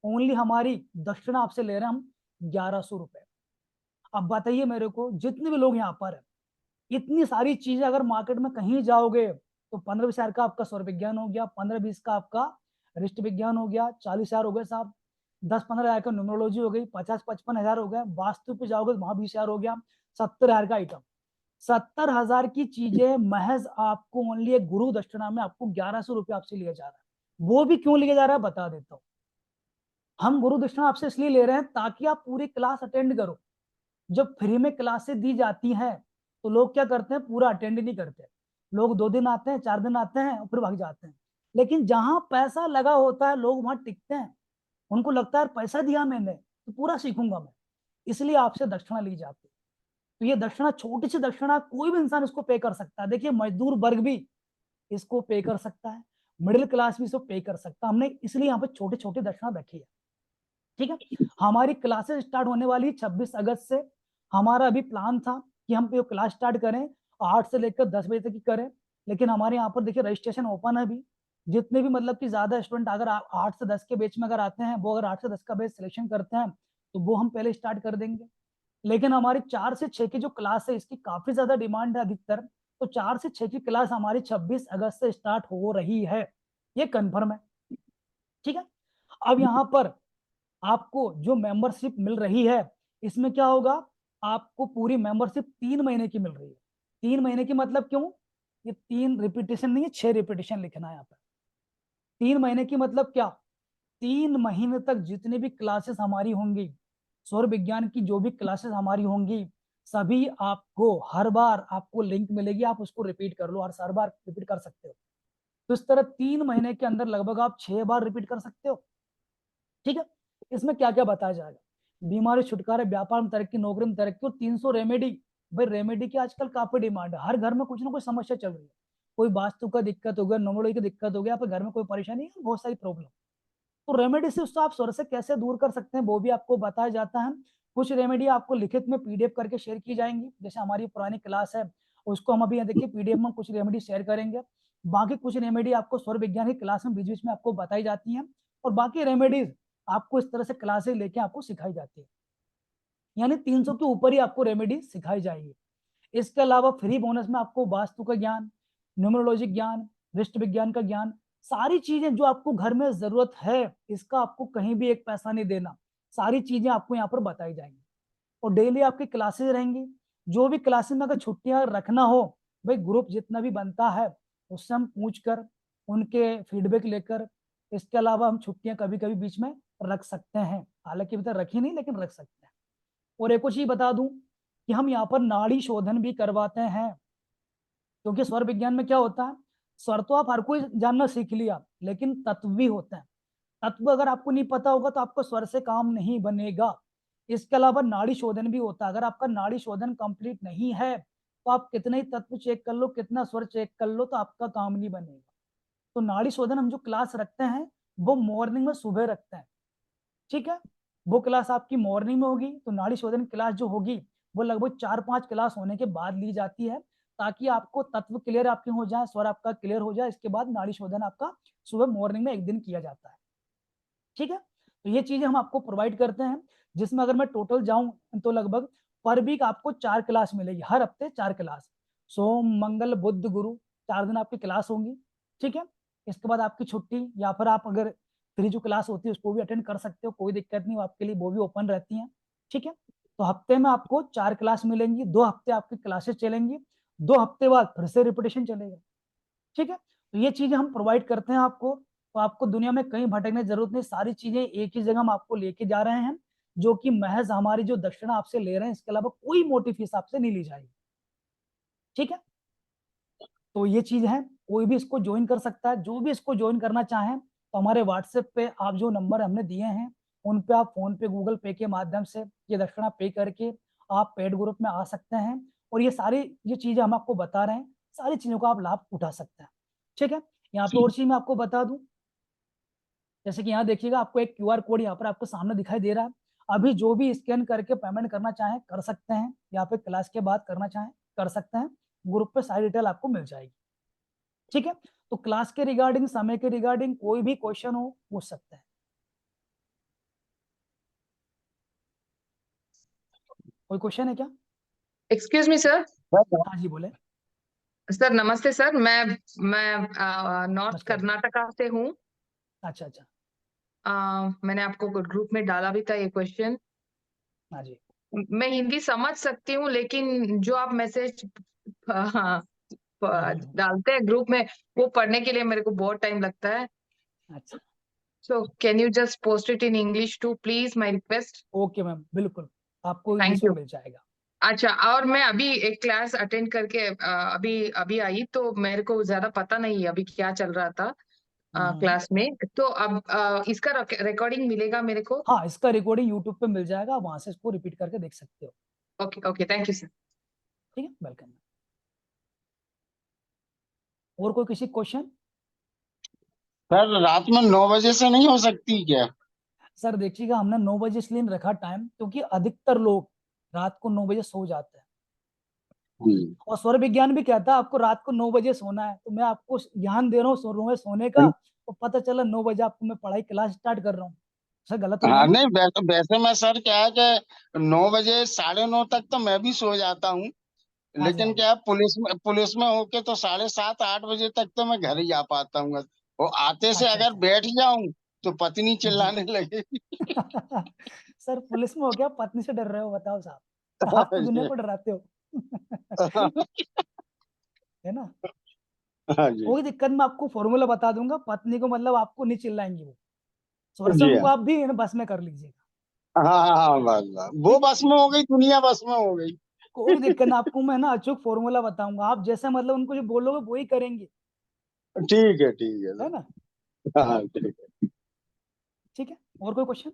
ओनली हमारी दक्षिणा आपसे ले रहे हैं हम 1100 रुपए। अब बताइए मेरे को, जितने भी लोग यहाँ पर है, इतनी सारी चीजें अगर मार्केट में कहीं जाओगे तो 15-20 हजार का आपका सौर विज्ञान हो गया, 15-20 का आपका रिष्ट विज्ञान हो गया, 40 हजार हो गए साहब, 10-15 हजार का न्यूमरोलॉजी हो गई, 50-55 हजार हो गया, वास्तु पे जाओगे तो वहां 20 हजार हो गया, 70 हजार का आइटम। 70 हजार की चीजें महज आपको ओनली एक गुरु दक्षिणा में आपको 1100 रुपये आपसे लिया जा रहा है। वो भी क्यों लिया जा रहा है बता देता हूँ। हम गुरु दक्षिणा आपसे इसलिए ले रहे हैं ताकि आप पूरी क्लास अटेंड करो। जब फ्री में क्लासेस दी जाती हैं तो लोग क्या करते हैं, पूरा अटेंड नहीं करते। लोग 2 दिन आते हैं, 4 दिन आते हैं और फिर भाग जाते हैं। लेकिन जहां पैसा लगा होता है लोग वहां टिकते हैं। उनको लगता है पैसा दिया मैंने तो पूरा सीखूंगा मैं, इसलिए आपसे दक्षिणा ली जाती है। तो ये दक्षिणा, छोटी सी दक्षिणा, कोई भी इंसान इसको पे कर सकता है। देखिए मजदूर वर्ग भी इसको पे कर सकता है, मिडिल क्लास भी इसको पे कर सकता है। हमने इसलिए यहाँ पे छोटे छोटे दक्षिणा रखी है, ठीक है। हमारी क्लासेस स्टार्ट होने वाली 26 अगस्त से। हमारा अभी प्लान था कि हम ये क्लास स्टार्ट करें 8 से लेकर 10 बजे तक की करें, लेकिन हमारे यहाँ पर देखिए रजिस्ट्रेशन ओपन है अभी। जितने भी मतलब कि ज्यादा स्टूडेंट अगर 8 से 10 के बैच में अगर आते हैं, वो अगर 8 से 10 का बैच सिलेक्शन करते हैं तो वो हम पहले स्टार्ट कर देंगे। लेकिन हमारी 4 से 6 की जो क्लास है इसकी काफी ज्यादा डिमांड है अधिकतर, तो 4 से 6 की क्लास हमारी 26 अगस्त से स्टार्ट हो रही है, ये कन्फर्म है, ठीक है। अब यहाँ पर आपको जो मेंबरशिप मिल रही है इसमें क्या होगा, आपको पूरी मेंबरशिप 3 महीने की मिल रही है। 3 महीने की मतलब क्यों, ये 3 रिपीटेशन नहीं है, 6 रिपीटेशन लिखना है यहाँ पर। 3 महीने की मतलब क्या, 3 महीने तक जितनी भी क्लासेस हमारी होंगी, सौर विज्ञान की जो भी क्लासेस हमारी होंगी, सभी आपको हर बार आपको लिंक मिलेगी, आप उसको रिपीट कर लो, हर बार रिपीट कर सकते हो। तो इस तरह 3 महीने के अंदर लगभग आप 6 बार रिपीट कर सकते हो, ठीक है। इसमें क्या क्या बताया जाएगा, बीमारी छुटकारे, व्यापार में तरक्की, नौकरी में तरक्की, और 300 रेमेडी। भाई रेमेडी की आजकल काफी डिमांड है, हर घर में कुछ ना कुछ समस्या चल रही है। कोई वास्तु का दिक्कत हो गया, न्यूमरोलॉजी की दिक्कत हो गया, आपके घर में कोई परेशानी है, बहुत सारी प्रॉब्लम। तो रेमेडी से उसको आप स्वर से कैसे दूर कर सकते हैं वो भी आपको बताया जाता है। कुछ रेमेडी आपको लिखित में पीडीएफ करके शेयर की जाएंगी, जैसे हमारी पुरानी क्लास है उसको हम अभी यहाँ देखिए पीडीएफ में कुछ रेमेडी शेयर करेंगे। बाकी कुछ रेमेडी आपको स्वर विज्ञान की क्लास में बीच बीच में आपको बताई जाती हैं, और बाकी रेमेडीज आपको इस तरह से क्लासेस लेके आपको सिखाई जाती है, यानी 300 के ऊपर ही आपको रेमेडी सिखाई जाएगी। इसके अलावा फ्री बोनस में आपको वास्तु का ज्ञान, न्यूमरोलॉजी ज्ञान, रिष्ट विज्ञान का ज्ञान, सारी चीजें जो आपको घर में जरूरत है, इसका आपको कहीं भी एक पैसा नहीं देना, सारी चीजें आपको यहाँ पर बताई जाएंगी। और डेली आपकी क्लासेस रहेंगी। जो भी क्लासेस में अगर छुट्टियां रखना हो, भाई ग्रुप जितना भी बनता है उससे हम पूछ कर उनके फीडबैक लेकर, इसके अलावा हम छुट्टियां कभी कभी बीच में रख सकते हैं, हालांकि अभी तक रखी नहीं लेकिन रख सकते हैं। और एक और चीज बता दूं कि हम यहाँ पर नाड़ी शोधन भी करवाते हैं, क्योंकि स्वर विज्ञान में क्या होता है, स्वर तो आप हर कोई जानना सीख लिया, लेकिन तत्व भी होते हैं। तत्व अगर आपको नहीं पता होगा तो आपको स्वर से काम नहीं बनेगा। इसके अलावा नाड़ी शोधन भी होता है, अगर आपका नाड़ी शोधन कंप्लीट नहीं है तो आप कितने ही तत्व चेक कर लो, कितना स्वर चेक कर लो, तो आपका काम नहीं बनेगा। तो नाड़ी शोधन हम जो क्लास रखते हैं वो मॉर्निंग में सुबह रखते हैं, ठीक है। वो क्लास आपकी मॉर्निंग में होगी, तो नाड़ी शोधन क्लास जो होगी वो लगभग 4-5 क्लास होने के बाद ली जाती है, ताकि आपको तत्व क्लियर आपके हो जाए, स्वर आपका क्लियर हो जाए। इसके बाद नाड़ी शोधन आपका सुबह मॉर्निंग में 1 दिन किया जाता है, ठीक है। तो ये चीजें हम आपको प्रोवाइड करते हैं, जिसमें अगर मैं टोटल जाऊं तो लगभग पर वीक आपको 4 क्लास मिलेगी, हर हफ्ते 4 क्लास, सोम मंगल बुध गुरु 4 दिन आपकी क्लास होंगी, ठीक है। इसके बाद आपकी छुट्टी, या फिर आप अगर फ्री जो क्लास होती है उसको भी अटेंड कर सकते हो, कोई दिक्कत नहीं, आपके लिए वो भी ओपन रहती हैं। ठीक है, तो हफ्ते में आपको 4 क्लास मिलेंगी, 2 हफ्ते आपकी क्लासेस चलेंगी, 2 हफ्ते बाद फिर से रिपीटेशन चलेगा। ठीक है, तो ये चीजें हम प्रोवाइड करते हैं आपको, तो आपको दुनिया में कहीं भटकने की जरूरत नहीं, सारी चीजें एक ही जगह हम आपको लेके जा रहे हैं, जो कि महज हमारी जो दक्षिणा आपसे ले रहे हैं, इसके अलावा कोई मोटी फीस आपसे नहीं ली जाएगी। ठीक है, तो ये चीज है, कोई भी इसको ज्वाइन कर सकता है, जो भी इसको ज्वाइन करना चाहें तो हमारे व्हाट्सएप पे आप जो नंबर हमने दिए हैं उन पे आप फोन पे, गूगल पे के माध्यम से ये दक्षिणा पे करके आप पेड ग्रुप में आ सकते हैं, और ये सारी ये चीजें हम आपको बता रहे हैं, सारी चीजों का आप लाभ उठा सकते हैं। ठीक है, यहाँ पे और चीज मैं आपको बता दूं, जैसे कि यहाँ देखिएगा आपको एक QR कोड यहाँ पर आपको सामने दिखाई दे रहा है, अभी जो भी स्कैन करके पेमेंट करना चाहें कर सकते हैं, यहाँ पे क्लास के बाद करना चाहें कर सकते हैं, ग्रुप पे सारी डिटेल आपको मिल जाएगी। ठीक है, तो क्लास के रिगार्डिंग, समय के रिगार्डिंग कोई भी क्वेश्चन हो पूछ सकते हैं। कोई क्वेश्चन है क्या? Excuse me sir. हाँ जी बोले। सर नमस्ते सर, मैं नॉर्थ नमस्कार जी। कर्नाटका से हूँ। अच्छा अच्छा। मैंने आपको ग्रुप में डाला भी था ये क्वेश्चन। हाँ जी मैं हिंदी समझ सकती हूँ, लेकिन जो आप मैसेज हम्म। डालते हैं ग्रुप में, वो पढ़ने के लिए मेरे को बहुत टाइम लगता है। अच्छा, so can you just post it in English too, please, my request. Okay ma'am, बिल्कुल आपको इंग्लिश थैंक में यू। मिल जाएगा। अच्छा, और मैं अभी एक क्लास अटेंड करके अभी अभी आई, तो मेरे को ज्यादा पता नहीं है अभी क्या चल रहा था हम्म। क्लास में। तो अब इसका रिकॉर्डिंग मिलेगा मेरे को? हाँ, इसका रिकॉर्डिंग यूट्यूब पे मिल जाएगा, वहां से इसको रिपीट करके देख सकते हो। Okay okay, thank you sir. ठीक है, वेलकम। और कोई किसी क्वेश्चन? सर रात में 9 बजे से नहीं हो सकती क्या? सर देखिएगा, हमने 9 बजे इसलिए रखा टाइम क्योंकि अधिकतर लोग रात को 9 बजे सो जाते हैं, और स्वर विज्ञान भी कहता है आपको रात को 9 बजे सोना है, तो मैं आपको ज्ञान दे रहा हूँ सोने का, तो पता चला 9 बजे आपको मैं पढ़ाई क्लास स्टार्ट कर रहा हूँ, सर गलत हो गया हाँ ना। नहीं, वैसे मैं सर क्या है कि 9 बजे 9:30 तक तो मैं भी सो जाता हूँ, हाँ जी हाँ लेकिन जी। क्या है, पुलिस में होके तो 7:30 8 बजे तक तो मैं घर ही आ पाता हूँ। वो आते से अच्छा अगर अच्छा। बैठ जाऊं तो पत्नी हम्म। चिल्लाने लगेगी। सर पुलिस में हो क्या पत्नी से डर रहे हो, बताओ साहब, आप तो दुनिया को डराते हो। है ना, हाँ जी। कोई दिक्कत, मैं आपको फॉर्मूला बता दूंगा, पत्नी को मतलब आपको नहीं चिल्लाएंगी वो, स्वर से जी उनको हाँ। आप भी बस में कर लीजिएगा। हाँ हाँ हाँ, बस बस वो ठीक, बस में हो गई, दुनिया बस में हो गई। कोई दिक्कत ना, आपको मैं ना अचूक फॉर्मूला बताऊंगा, आप जैसे मतलब उनको जो बोलोगे वो ही करेंगे। ठीक है है सर। ना, हाँ ठीक है। ठीक है, और कोई क्वेश्चन?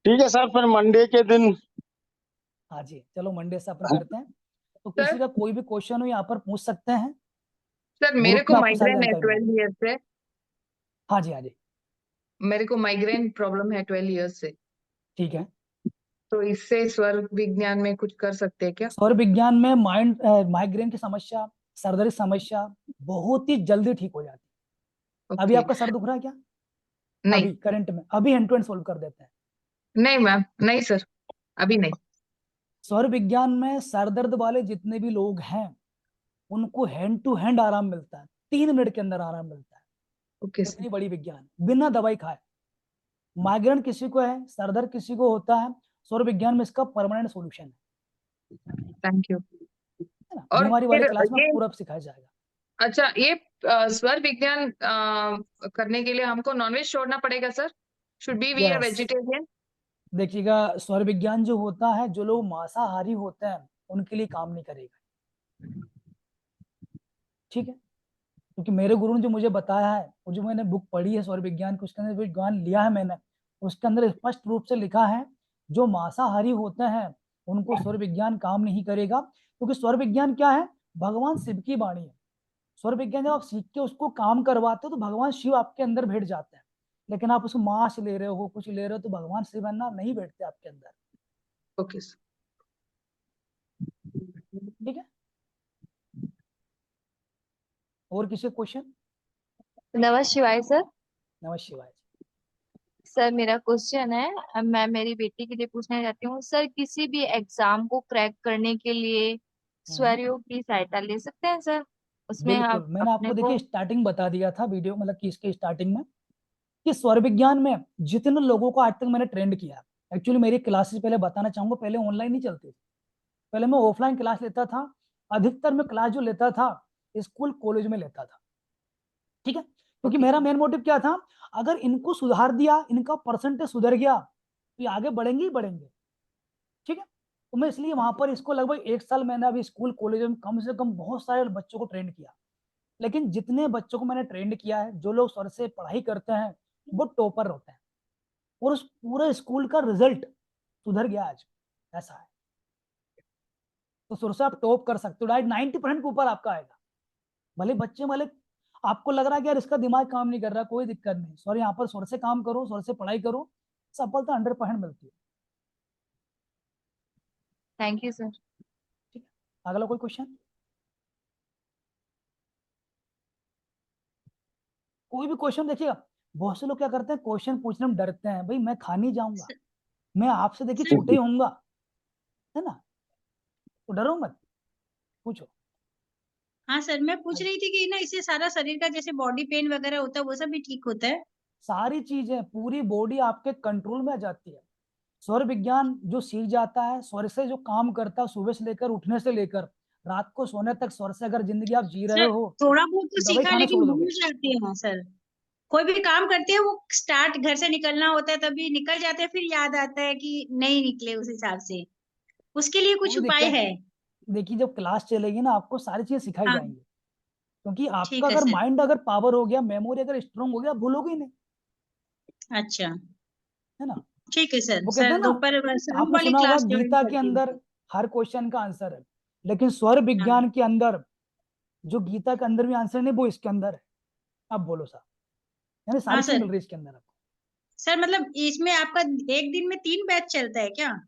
ठीक है सर, फिर मंडे के दिन। हाँ जी, चलो मंडे से अपन करते हैं, तो सर किसी का कोई भी क्वेश्चन हो यहाँ पर पूछ सकते हैं, सर मेरे ग्रुप को में आपको सारी माइग्रेन है जानकारी मिलेगी। 12 ईयर से। हाँ जी हाँ जी। मेरे को माइग्रेन प्रॉब्लम है 12 ईयर से। ठीक है, तो इससे स्वर विज्ञान में कुछ कर सकते हैं क्या? सौर विज्ञान में माइग्रेन की समस्या, सरदर्द की समस्या बहुत ही जल्दी ठीक हो जाती है। अभी ओके। आपका सर दुख रहा है क्या? नहीं अभी करंट में, अभी हैंड टू हैंड सोल्व कर देते हैं। नहीं मैम, नहीं सर, अभी नहीं। सौर विज्ञान में सर दर्द वाले जितने भी लोग हैं उनको हैंड टू हैंड आराम मिलता है, 3 मिनट के अंदर आराम मिलता है, ओके सर। इतनी बड़ी विज्ञान बिना दवाई खाए। माइग्रेन किसी को है, सर दर्द किसी को होता है, सौर विज्ञान में इसका परमानेंट सॉल्यूशन थैंक यू। है ना, और बीमारी वाले फिर क्लास में ये, पूरा सिखाया जाएगा। अच्छा ये स्वर विज्ञान करने के लिए हमको नॉनवेज छोड़ना पड़ेगा sir? Should be we are yes, vegetarian? देखिएगा स्वर विज्ञान जो होता है, जो लोग मांसाहारी होते हैं उनके लिए काम नहीं करेगा। ठीक है, क्योंकि मेरे गुरु ने जो मुझे बताया है, और जो मैंने बुक पढ़ी है स्वर विज्ञान की, उसके अंदर जो ज्ञान लिया है मैंने, उसके अंदर स्पष्ट रूप से लिखा है जो मांसाहारी होते हैं उनको स्वर विज्ञान काम नहीं करेगा, क्योंकि स्वर विज्ञान क्या है, भगवान शिव की वाणी है। स्वर विज्ञान जब आप सीख के उसको काम करवाते हो तो भगवान शिव आपके अंदर बैठ जाते हैं, लेकिन आप उसको मांस ले रहे हो, कुछ ले रहे हो, तो भगवान शिव है ना, नहीं बैठते आपके अंदर। Okay sir. ठीक है, और किसी क्वेश्चन? नमः शिवाय सर। नमः शिवाय। सर मेरा क्वेश्चन है, मैं मेरी बेटी के लिए पूछना चाहती हूँ सर, किसी भी एग्जाम को क्रैक करने के लिए हम्म। स्वरों की सहायता ले सकते हैं सर? उसमें बिल्कुल, आप मैंने अपने आपको को देखिए स्टार्टिंग बता दिया था वीडियो, मतलब कि इसके स्टार्टिंग में, कि स्वर विज्ञान में जितने लोगों को आज तक मैंने ट्रेंड किया, एक्चुअली मेरी क्लासेस पहले बताना चाहूंगा, पहले ऑनलाइन नहीं चलती थी, पहले मैं ऑफलाइन क्लास लेता था। अधिकतर मैं क्लास जो लेता था स्कूल कॉलेज में लेता था, ठीक है, क्योंकि ओके मेरा सर। मेन मोटिव क्या था, अगर इनको सुधार दिया, इनका परसेंटेज सुधर गया, तो ये आगे बढ़ेंगे ही बढ़ेंगे, ठीक है। तो मैं इसलिए वहां पर इसको लगभग 1 साल मैंने अभी स्कूल कॉलेज में कम से कम बहुत सारे बच्चों को ट्रेंड किया। लेकिन जितने बच्चों को मैंने ट्रेंड किया है, जो लोग सर से पढ़ाई करते हैं, वो टॉपर होते हैं, और उस पूरे स्कूल का रिजल्ट सुधर गया आज, ऐसा है। तो सुर से आप टॉप कर सकते हो, डायरेक्ट 90% के ऊपर आपका आएगा। भले बच्चे वाले आपको लग रहा है कि यार इसका दिमाग काम नहीं कर रहा, कोई दिक्कत नहीं, सॉरी, यहाँ पर सुर से काम करो, सुर से पढ़ाई करो, सफलता 100% मिलती है। Thank you sir. ठीक है, अगला कोई क्वेश्चन? कोई भी क्वेश्चन देखिएगा, बहुत से लोग क्या करते हैं, क्वेश्चन पूछने में डरते हैं, भाई मैं खा नहीं जाऊंगा, मैं आपसे देखिए सर छोटे ही होऊंगा, है ना, तो डरो मत, पूछो। हाँ सर, मैं पूछ रही थी कि ना इससे सारा शरीर का जैसे बॉडी पेन वगैरह होता है वो सब भी ठीक होता है? सारी चीजें, पूरी बॉडी आपके कंट्रोल में आ जाती है। स्वर विज्ञान जो सीख जाता है, स्वर से जो काम करता है, सुबह से लेकर उठने से लेकर रात को सोने तक, स्वर से अगर जिंदगी आप जी रहे सर हो, थोड़ा बहुत तो तो दवाई सीखा है खाना लेकिन छोड़ भूल दोगे। जाते हैं सर। कोई भी काम करते हैं वो स्टार्ट घर से निकलना होता है तभी निकल जाते हैं, फिर याद आता है कि नहीं निकले उस हिसाब से। उसके लिए कुछ कोई उपाय दिक्कत है? नहीं, देखिए जब क्लास चलेगी ना, आपको सारी चीजें सिखाई हाँ जाएंगी, क्योंकि आपका ठीक है अगर सर। माइंड अगर पावर हो गया, मेमोरी अगर स्ट्रांग हो गया, आप भूलोगे ही नहीं, अच्छा है ना। ठीक है सर। वो कहते सर हैं ना, दोपहर शाम आपने वाली सुना होगा क्लास ज्वाइन गीता के करती हूँ। अंदर हर क्वेश्चन का आंसर है, लेकिन स्वर हाँ विज्ञान के अंदर जो गीता के अंदर भी आंसर नहीं, वो इसके अंदर है। अब बोलो साहब, यानी हाँ सारी चीज सर। मिल रही है इसके अंदर आपको। सर मतलब इसमें आपका एक दिन में 3 बैच चलता है क्या?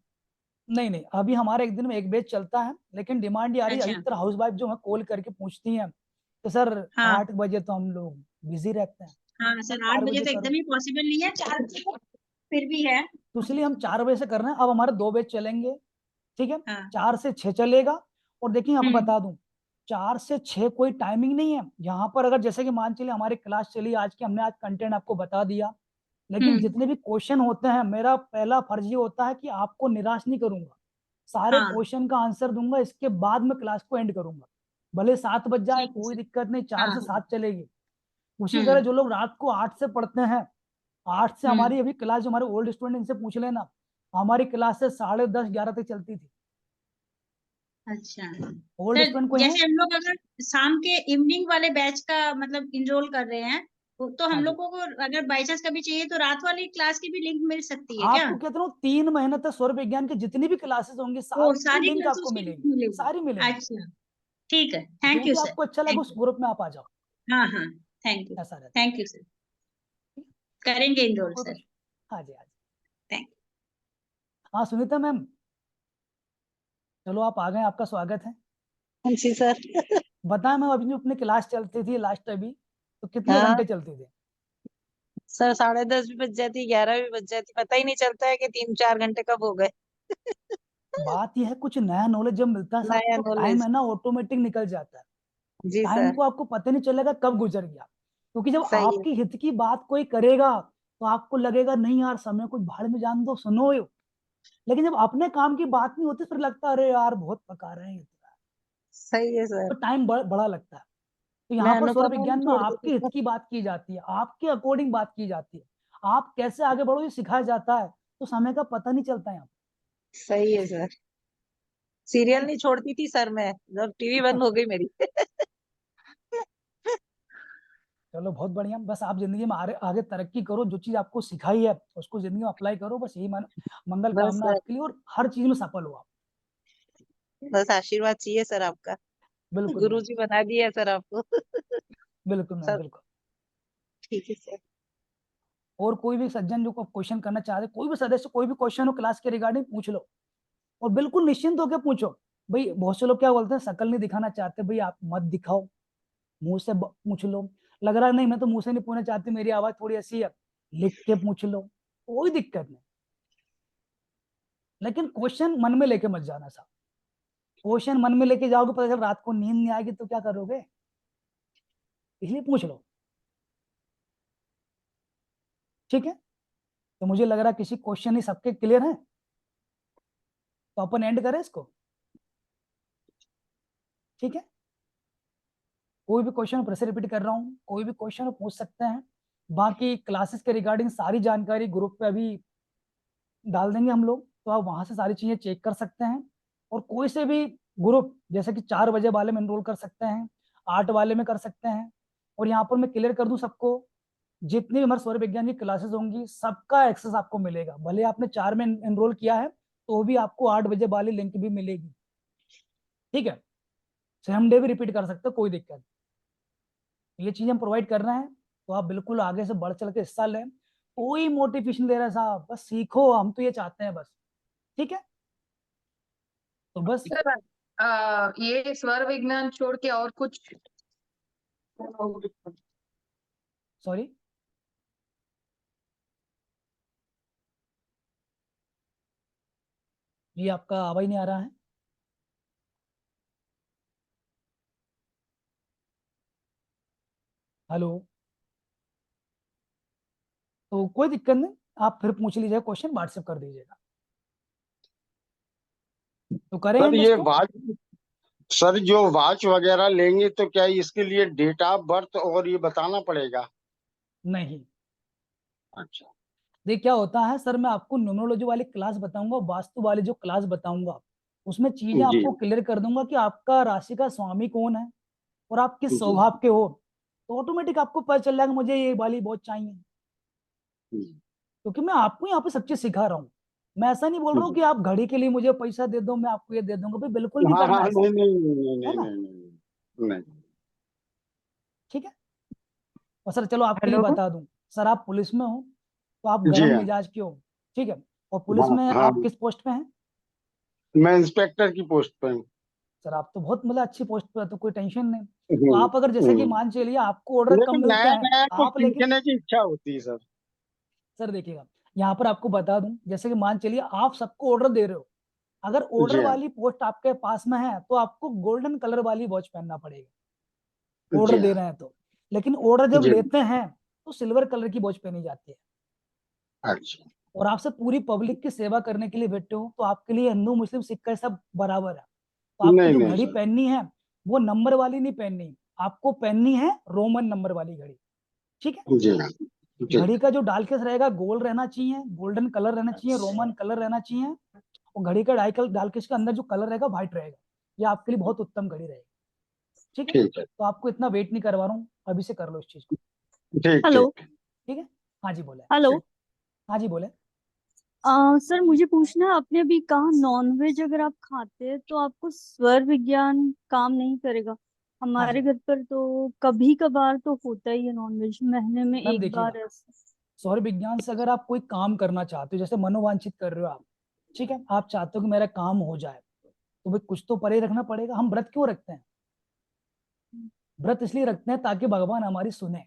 नहीं नहीं, अभी हमारे एक दिन में एक बैच चलता है, लेकिन डिमांड ये आ रही है, अच्छा। अधिकतर हाउस वाइफ जो है कॉल करके पूछती हैं, तो सर हाँ 8 बजे तो हम लोग बिजी रहते हैं, हाँ सर सर, 8 चार बजे बजे तो करो। एकदम ही पॉसिबल नहीं है, 4 बजे तो फिर भी है। तो इसलिए हम 4 बजे से कर रहे हैं। अब हमारे 2 बैच चलेंगे, ठीक है, हाँ 4 से 6 चलेगा। और देखिए आपको हम्म बता दूं, 4 से 6 कोई टाइमिंग नहीं है यहाँ पर। अगर जैसे कि मान चलिए हमारी क्लास चली आज की, हमने आज कंटेंट आपको बता दिया, लेकिन हम्म जितने भी क्वेश्चन होते हैं, मेरा पहला फर्ज ये होता है कि आपको निराश नहीं करूंगा, सारे हाँ क्वेश्चन का आंसर दूंगा, इसके बाद मैं क्लास को एंड करूंगा। भले 7 बज जाए, ठीक है कोई सर। दिक्कत नहीं, चार हाँ से हाँ सात चलेगी। उसी तरह हम्म जो लोग रात को 8 से पढ़ते हैं, 8 से हम्म हमारी अभी क्लास, जो हमारे ओल्ड स्टूडेंट, इनसे पूछ लेना, हमारी क्लास से 10:30 11 तक चलती थी। अच्छा ओल्ड सर, स्टूडेंट कोई है? जैसे हम लोग अगर शाम के इवनिंग वाले बैच का मतलब इनरोल कर रहे हैं तो हम हाँ जी, लोगों को अगर बाई चांस कभी चाहिए तो रात वाली क्लास की भी लिंक मिल सकती है क्या? आपको कहता हूँ 3 महीने तक स्वर विज्ञान की जितनी भी क्लासेस होंगी, वो सारी सारी लिंक आपको क्लासेस की लिंक मिलेगी, मिलेगी? सारी मिलेंगी। अच्छा ठीक है, थैंक जो यू भी सर। आपको अच्छा लगे थैंक उस यू। ग्रुप में आप आ जाओ, हाँ हाँ थैंक यू। ऐसा रहता थैंक यू सर। है। करेंगे और इनरोल कोई सर। क्वेश्चन? हाँ जी, हाँ जी। थैंक हाँ सुनीता मैम, चलो आप आ गए, आपका स्वागत है। जी सर। बताएं मैम, अभी जो अपनी क्लास चलती थी लास्ट अभी, तो कितने हाँ घंटे चलती थी? सर, 10:30 भी बज जाती, 11 भी बज जाती, पता ही नहीं चलता है कि 3-4 घंटे कब हो गए। बात यह है, कुछ नया नॉलेज जब मिलता है साहब, नया तो टाइम नॉलेज। है ना ऑटोमेटिक निकल जाता है। जी टाइम सर। को आपको पता नहीं चलेगा कब गुजर गया, क्योंकि जब सही है। आपकी हित की बात कोई करेगा, तो आपको लगेगा नहीं यार, समय कुछ भाड़ में जान दो, सुनो यो। लेकिन जब अपने काम की बात नहीं होती, फिर लगता है अरे यार बहुत पका रहे हैं ये सही है सर। तो टाइम बड़ा लगता है। तो यहाँ मैं पर स्वर अनुपमा नहीं विज्ञान में छोड़ देती आपके हित सर। की बात की जाती है, आपके अकॉर्डिंग बात की जाती है, आप कैसे आगे बढ़ो ये सिखाया जाता है, तो समय का पता नहीं चलता है यहाँ सही है सर। पे, है सीरियल ना। नहीं छोड़ती थी सर मैं, जब टीवी बंद हो गई मेरी। चलो बहुत बढ़िया, बस आप जिंदगी में आगे आगे तरक्की करो, जो चीज आपको सिखाई है उसको जिंदगी में अप्लाई करो, बस यही मंगल बस कामना सर, आपके लिए, और हर चीज में सफल हो आप। बस आशीर्वाद चाहिए सर आपका। बिल्कुल गुरु मैम, जी बना दिया सर आपको। बिल्कुल मैम, सर बिल्कुल। ठीक है सर। और कोई भी सज्जन जो क्वेश्चन करना चाहते, कोई भी सदस्य, कोई भी क्वेश्चन हो क्लास के रिगार्डिंग, पूछ लो, और बिल्कुल निश्चिंत होकर पूछो। भाई बहुत से लोग क्या बोलते हैं, शकल नहीं दिखाना चाहते, भाई आप मत दिखाओ, मुंह से पूछ लो। लग रहा है नहीं मैं तो मुंह से नहीं पूछना चाहती, मेरी आवाज थोड़ी ऐसी है, लिख के पूछ लो, कोई दिक्कत नहीं। लेकिन क्वेश्चन मन में लेके मत जाना साहब, क्वेश्चन मन में लेके जाओगे, पता चल रात को नींद नहीं आएगी तो क्या करोगे, इसलिए पूछ लो, ठीक है। तो मुझे लग रहा है किसी क्वेश्चन ही सबके क्लियर है, तो अपन एंड करें इसको, ठीक है। कोई भी क्वेश्चन फिर से रिपीट कर रहा हूँ, कोई भी क्वेश्चन पूछ सकते हैं। बाकी क्लासेस के रिगार्डिंग सारी जानकारी ग्रुप पे अभी डाल देंगे हम लोग, तो आप वहां से सारी चीजें चेक कर सकते हैं। और कोई से भी ग्रुप जैसे कि 4 बजे वाले में एनरोल कर सकते हैं, 8 वाले में कर सकते हैं। और यहाँ पर मैं क्लियर कर दूं सबको, जितनी भी हमारे सौर विज्ञान की क्लासेस होंगी सबका एक्सेस आपको मिलेगा। भले आपने 4 में एनरोल किया है तो भी आपको 8 बजे वाली लिंक भी मिलेगी, ठीक है। सेम डे भी रिपीट कर सकते हो, कोई दिक्कत नहीं। ये चीजें हम प्रोवाइड कर रहे हैं, तो आप बिल्कुल आगे से बढ़ चल के हिस्सा लें। कोई मोटिवेशन दे रहा है साहब, बस सीखो, हम तो ये चाहते हैं बस, ठीक है। तो बस सर ये स्वर विज्ञान छोड़ के और कुछ? सॉरी, ये आपका आवाज नहीं आ रहा है। हेलो, तो कोई दिक्कत नहीं, आप फिर पूछ लीजिएगा, क्वेश्चन व्हाट्सएप कर दीजिएगा, तो करें सर एंड ये इसको। वॉच, सर जो वॉच वगैरह लेंगे तो क्या इसके लिए डेट ऑफ बर्थ और ये बताना पड़ेगा? नहीं, अच्छा। देखिए क्या होता है सर, मैं आपको न्यूमरोलॉजी वाली क्लास बताऊंगा, वास्तु वाली जो क्लास बताऊंगा उसमें चीजें जी आपको क्लियर कर दूंगा कि आपका राशि का स्वामी कौन है और आप किस जी स्वभाव के हो। तो ऑटोमेटिक आपको पता चल जाएगा मुझे ये वाली बहुत चाहिए, जी क्योंकि मैं आपको यहाँ पे सब चीज सिखा रहा हूँ। मैं ऐसा नहीं बोल रहा हूँ जी। कि आप घड़ी के लिए मुझे पैसा दे दो मैं आपको ये दे दूंगा, भाई बिल्कुल नहीं हाँ करना हाँ, ऐसा, नहीं नहीं नहीं है नहीं ना, नहीं नहीं नहीं। ठीक है। और सर चलो आपके लिए हेलो। बता दूं, सर आप पुलिस में हो तो आप जी गर्म हाँ मिजाज के हो, ठीक है। और पुलिस हाँ में हाँ, आप किस पोस्ट पे हैं? मैं इंस्पेक्टर की पोस्ट पे हूँ। सर आप तो बहुत मतलब अच्छी पोस्ट पे है, तो कोई टेंशन नहीं। तो हम्म, आप अगर जैसे कि हम्म। मान चलिए आपको ऑर्डर कम लेकिन मिलते नया हैं, नया कुछ आप लेकिन सीखने की इच्छा होती है सर। सर देखिएगा, यहाँ पर आपको बता दूं, जैसे कि मान चलिए आप सबको ऑर्डर दे रहे हो, अगर ऑर्डर जी हाँ वाली पोस्ट आपके पास में है तो आपको गोल्डन कलर वाली वॉच पहनना पड़ेगा, ऑर्डर जी दे हाँ रहे हैं तो। लेकिन ऑर्डर जब जी। लेते हैं तो सिल्वर कलर की वॉच पहनी जाती है। अच्छा। और आपसे पूरी पब्लिक की सेवा करने के लिए बैठे हो, तो आपके लिए हिंदू मुस्लिम सिख का सब बराबर है। तो आपको नहीं जो नहीं घड़ी सर। पहननी है वो नंबर वाली नहीं पहननी, आपको पहननी है रोमन नंबर वाली घड़ी, ठीक है। जी हाँ जी। घड़ी का जो डालकेस रहेगा गोल्ड रहना चाहिए, गोल्डन कलर रहना चाहिए, रोमन कलर रहना चाहिए। और घड़ी का डालकेस के अंदर जो कलर रहेगा व्हाइट रहेगा, ये आपके लिए बहुत उत्तम घड़ी रहेगी, ठीक है। ठीक है। तो आपको इतना वेट नहीं करवा रहा हूँ, अभी से कर लो इस चीज को, ठीक हेलो। ठीक। ठीक है। हाँ जी बोले, हेलो। हाँ जी बोले। सर मुझे पूछना है, आपने अभी कहा नॉनवेज अगर आप खाते हैं तो आपको स्वर विज्ञान काम नहीं करेगा। हाँ हमारे जी घर पर तो कभी कभार तो होता ही है नॉनवेज, महीने में मैम, एक देखिएगा, बार ऐसा। सौर विज्ञान से अगर आप कोई काम करना चाहते हो, जैसे मनोवांछित कर रहे हो आप, ठीक है, आप चाहते हो कि मेरा काम हो जाए, तो भाई कुछ तो परे रखना पड़ेगा। हम व्रत क्यों रखते हैं? व्रत इसलिए रखते हैं ताकि भगवान हमारी सुने।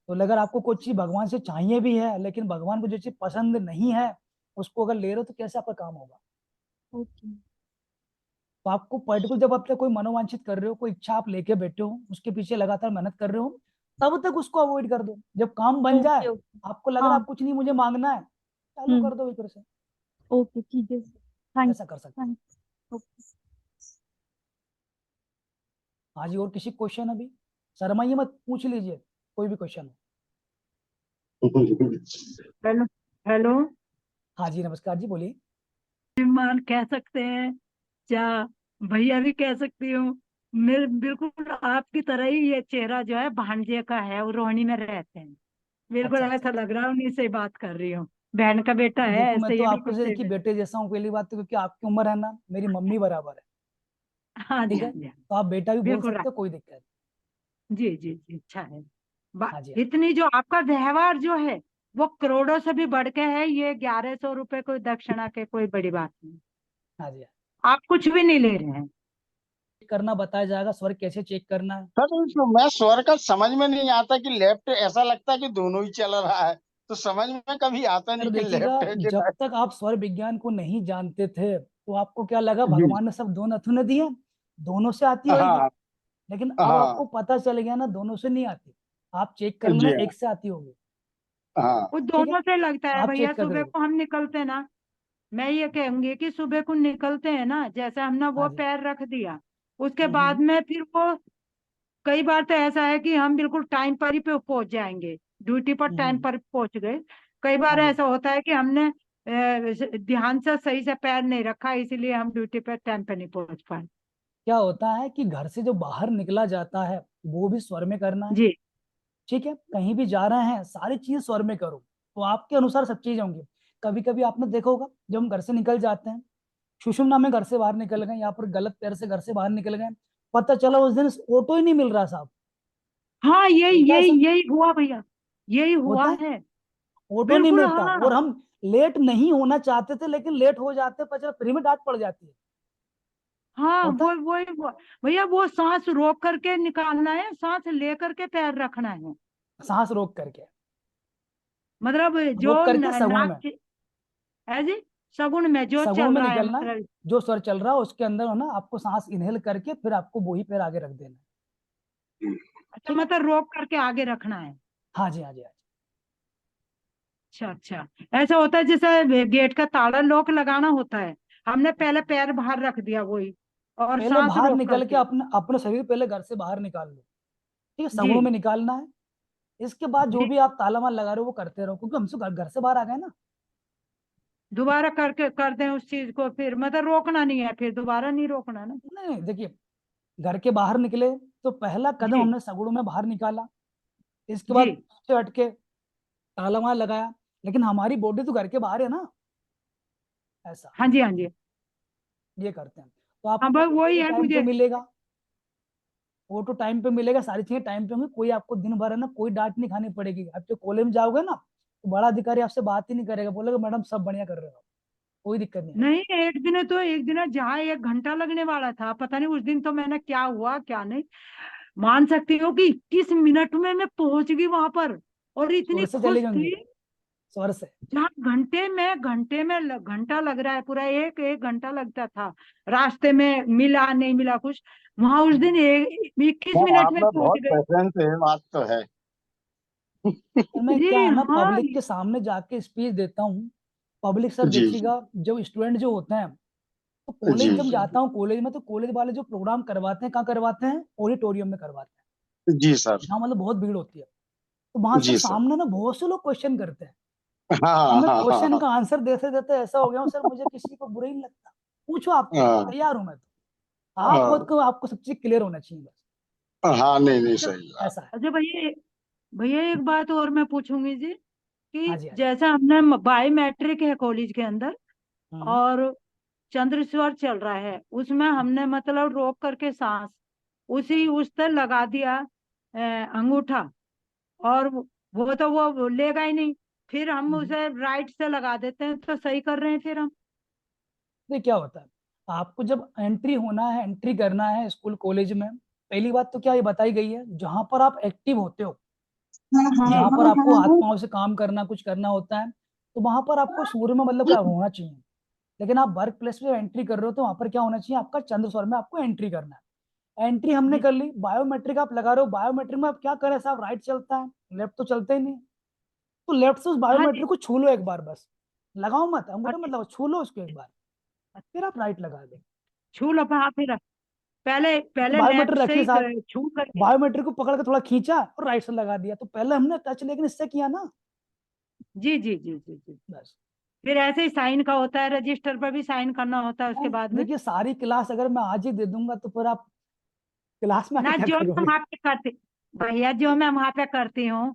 तो अगर आपको कोई चीज भगवान से चाहिए भी है लेकिन भगवान को जो चीज पसंद नहीं है उसको अगर ले रहे हो तो कैसे आपका काम होगा? ओके। तो आपको पर्टिकुलर जब आप कोई मनोवांछित कर रहे हो, कोई इच्छा आप लेके बैठे हो, उसके पीछे लगातार मेहनत कर रहे हो, तब तक उसको अवॉइड कर दो। जब काम बन जाए, ओके ओके। आपको लग रहा है हाँ। आप कुछ नहीं मुझे मांगना है, चालू हम्म। कर दो इधर से, ओके ठीक है सर। थैंक ऐसा कर सकते हैं। थैंक। ओके। हाँ जी, और किसी क्वेश्चन अभी? शर्माइए मत, पूछ लीजिए कोई भी क्वेश्चन हो। हेलो। हेलो। हाँ जी नमस्कार जी, बोलिए। श्रीमान कह सकते हैं या भैया भी कह सकती हूँ। मेरे बिल्कुल आपकी तरह ही ये चेहरा जो है भांजे का है, वो रोहिणी में रहते हैं। बिल्कुल अच्छा अच्छा ऐसा अच्छा। लग रहा है, उन्हीं से ही बात कर रही हूँ। बहन का बेटा है, देखो मैं ऐसे तो ही आपके बिल्कुल से एक ही सेम है। बेटे जैसा हूँ, पहली बात तो, क्योंकि आपकी उम्र है ना मेरी मम्मी बराबर है, हाँ जी ठीक हाँ है। जी हाँ। तो आप बेटा भी बोल बिल्कुल सकते हो, कोई दिक्कत नहीं। जी जी जी, अच्छा है। हाँ जी हाँ जी। इतनी जो आपका व्यवहार जो है वो करोड़ों से भी बढ़ के है। ये 1100 रुपए कोई दक्षिणा के कोई बड़ी बात नहीं। हाँ जी हाँ। आप कुछ भी नहीं ले रहे हैं। करना बताया जाएगा, स्वर कैसे चेक करना है। सर मैं स्वर का समझ में नहीं आता कि लेफ्ट, ऐसा लगता है कि दोनों ही चल रहा है, तो समझ में कभी आता सर नहीं कि देखिएगा, लेफ्ट है कि जब राइट। तक आप स्वर विज्ञान को नहीं जानते थे तो आपको क्या लगा जी। भगवान ने सब दो नथुने दिए, दोनों से आती होगी। हाँ लेकिन अब हाँ आपको पता चल गया ना, दोनों से नहीं आती। आप चेक कर जी लेना, हाँ एक से आती होगी। हाँ वो ठीक है, दोनों से लगता है आप भैया। चेक कर सुबह देखो। को हम निकलते हैं ना, मैं ये कहूंगी कि सुबह को निकलते हैं ना, जैसे हमने हाँ वो जी। पैर रख दिया, उसके बाद में फिर वो कई बार तो ऐसा है कि हम बिल्कुल टाइम पर ही पे पहुंच जाएंगे, ड्यूटी पर टाइम पर पहुंच गए। कई हाँ बार जी। ऐसा होता है कि हमने ध्यान से सही से पैर नहीं रखा, इसीलिए हम ड्यूटी पर टाइम पे नहीं पहुंच पाए। क्या होता है कि घर से जो बाहर निकला जाता है वो भी स्वर में करना है। जी ठीक है, कहीं भी जा रहे हैं सारी चीजें स्वर में करो, तो आपके अनुसार सब चीजें होंगी। कभी कभी आपने देखा होगा, जब हम घर से निकल जाते हैं, सुषुम्ना में घर से बाहर निकल गए, यहाँ पर गलत पैर से घर से बाहर निकल गए, पता चला उस दिन ऑटो ही नहीं मिल रहा साहब। हाँ, यही होता है यही ऐसा, यही हुआ भैया, यही होता हुआ है, है। ऑटो नहीं बिल्कुल मिलता, हाँ। और हम लेट नहीं होना चाहते थे लेकिन लेट हो जाते, पर जब फ्री में डांट पड़ जाती है। हाँ, होता है, वो भैया, वो सांस रोक करके निकालना है, सांस ले करके पैर रखना है। सांस रोक करके, मतलब जो रोक करके सगुण में, है जी, सगुण में जो सगुण चल में रहा है निकलना है। मतलब। जो स्वर चल रहा है उसके अंदर है ना, आपको सांस इनहेल करके फिर आपको वही पैर आगे रख देना है। अच्छा, ठीक है, मतलब रोक करके आगे रखना है। हाँ जी, हाँ जी, हाँ जी। अच्छा अच्छा, ऐसा होता है जैसे गेट का ताला लॉक लगाना होता है, हमने पहले पैर बाहर रख दिया वही, और पहले सांस बाहर रोक निकल के करके। अपने अपने शरीर पहले घर से बाहर निकाल लो। ठीक है, जी सगुणों में निकालना है। इसके बाद जो जी, भी आप ताला माल लगा रहे हो वो करते रहो, क्योंकि हमसे घर से बाहर आ गए ना। दोबारा करके कर दें उस चीज को, फिर मतलब रोकना नहीं है, फिर दोबारा नहीं रोकना ना। नहीं, देखिए, घर के बाहर निकले तो पहला कदम जी हमने सगुणों में बाहर निकाला। इसके जी, बाद पीछे हट के ताला माल लगाया, लेकिन हमारी बॉडी तो घर के बाहर है ना, ऐसा हाँ जी, हाँ जी। ये करते हैं। तो हाँ आपको बस ऑटो वही भी है टाइम पे मुझे। मिलेगा, ऑटो टाइम पे मिलेगा, सारी चीजें टाइम पे होंगी, कोई आपको दिन भर है ना कोई डांट नहीं खानी पड़ेगी। आप जो कॉलेज में जाओगे ना, तो बड़ा अधिकारी आपसे बात ही नहीं करेगा, बोलेगा मैडम सब बढ़िया कर रहे हो, कोई दिक्कत नहीं आएगी। नहीं, एक दिन जहाँ 1 घंटा लगने वाला था, पता नहीं उस दिन तो मैंने क्या हुआ क्या नहीं, मान सकती हो कि 21 मिनट में मैं पहुंच गई वहां पर, और इतनी स्वर से चले खुश जाएंगे, थी। स्वर से। जहाँ घंटा लग रहा है, पूरा एक एक घंटा लगता था, रास्ते में मिला नहीं मिला कुछ, वहां उस दिन 21 मिनट आप में में पहुंच बहुत गए। पेशेंस है, बात तो है। और मैं क्या जी है ना, हाँ। पब्लिक के सामने जाके स्पीच देता हूँ। पब्लिक सर जी जी देखिएगा, जो स्टूडेंट जो होते हैं, तो जी कॉलेज जब जी जाता हूँ कॉलेज में, तो कॉलेज वाले जो प्रोग्राम करवाते हैं, कहाँ करवाते हैं, ऑडिटोरियम में करवाते हैं, जी सर। जहाँ मतलब बहुत भीड़ होती है। तो वहां सर जी सर। सामने ना बहुत से लोग क्वेश्चन करते हैं। अब हाँ मैं हाँ हाँ क्वेश्चन हाँ का आंसर देते देते ऐसा हो गया हूँ सर, मुझे किसी को बुरा ही नहीं लगता, पूछो आप, हाँ तैयार हूँ मैं तो। आप खुद हाँ को, आपको सब चीज क्लियर होना चाहिए बस, हाँ, नहीं नहीं, अच्छा सही बात। ऐसा है। अच्छा भैया, भैया एक बात और मैं पूछूंगी जी, हाँ कि जी, हाँ जी। जैसे हमने बायोमेट्रिक है कॉलेज के अंदर, हम्म, और चंद्रस्वर चल रहा है, उसमें हमने मतलब रोक करके सांस उसी उस पर लगा दिया, अंगूठा, और वो तो वो लेगा ही नहीं, फिर हम हम्म। उसे राइट से लगा देते हैं, तो सही कर रहे हैं फिर हम। देखिए क्या होता है, आपको जब एंट्री होना है, एंट्री करना है स्कूल कॉलेज में, पहली बात तो क्या ये बताई गई है, जहां पर आप एक्टिव होते हो, जी जहां पर आपको हाथ पांव से काम करना, कुछ करना होता है, तो वहां पर आपको सूर्य में मतलब क्या होना चाहिए। लेकिन आप वर्क प्लेस पे एंट्री कर रहे हो, तो वहां पर क्या होना चाहिए, आपका चंद्र स्वर में आपको एंट्री करना है। एंट्री हमने जी कर ली, बायोमेट्रिक आप लगा रहे हो, बायोमेट्रिक में आप क्या करें साहब, राइट चलता है, लेफ्ट तो चलता ही नहीं। तो लेफ्ट से उस हाँ जी। बायोमेट्रिक को छू लो एक बार बस, लगाओ मत अंगूठा, अच्छा मतलब छू लो उसको एक बार, फिर आप राइट लगा दो। छू लो, हाँ फिर पहले जैसे पहले लेफ्ट बायोमेट्रिक से रखिए ही साहब, छू करके। बायोमेट्रिक को पकड़ के थोड़ा खींचा और राइट से लगा दिया, तो पहले हमने टच लेकिन इससे किया ना, जी जी जी जी जी। बस। फिर ऐसे ही साइन का होता है, रजिस्टर पर भी साइन करना होता है उसके बाद में। देखिए सारी क्लास अगर मैं आज ही दे दूंगा तो फिर आप क्लास में आके ना, क्या जो मैं करोगे। वहां पे करती, भैया जो मैं वहां पे करती हूँ,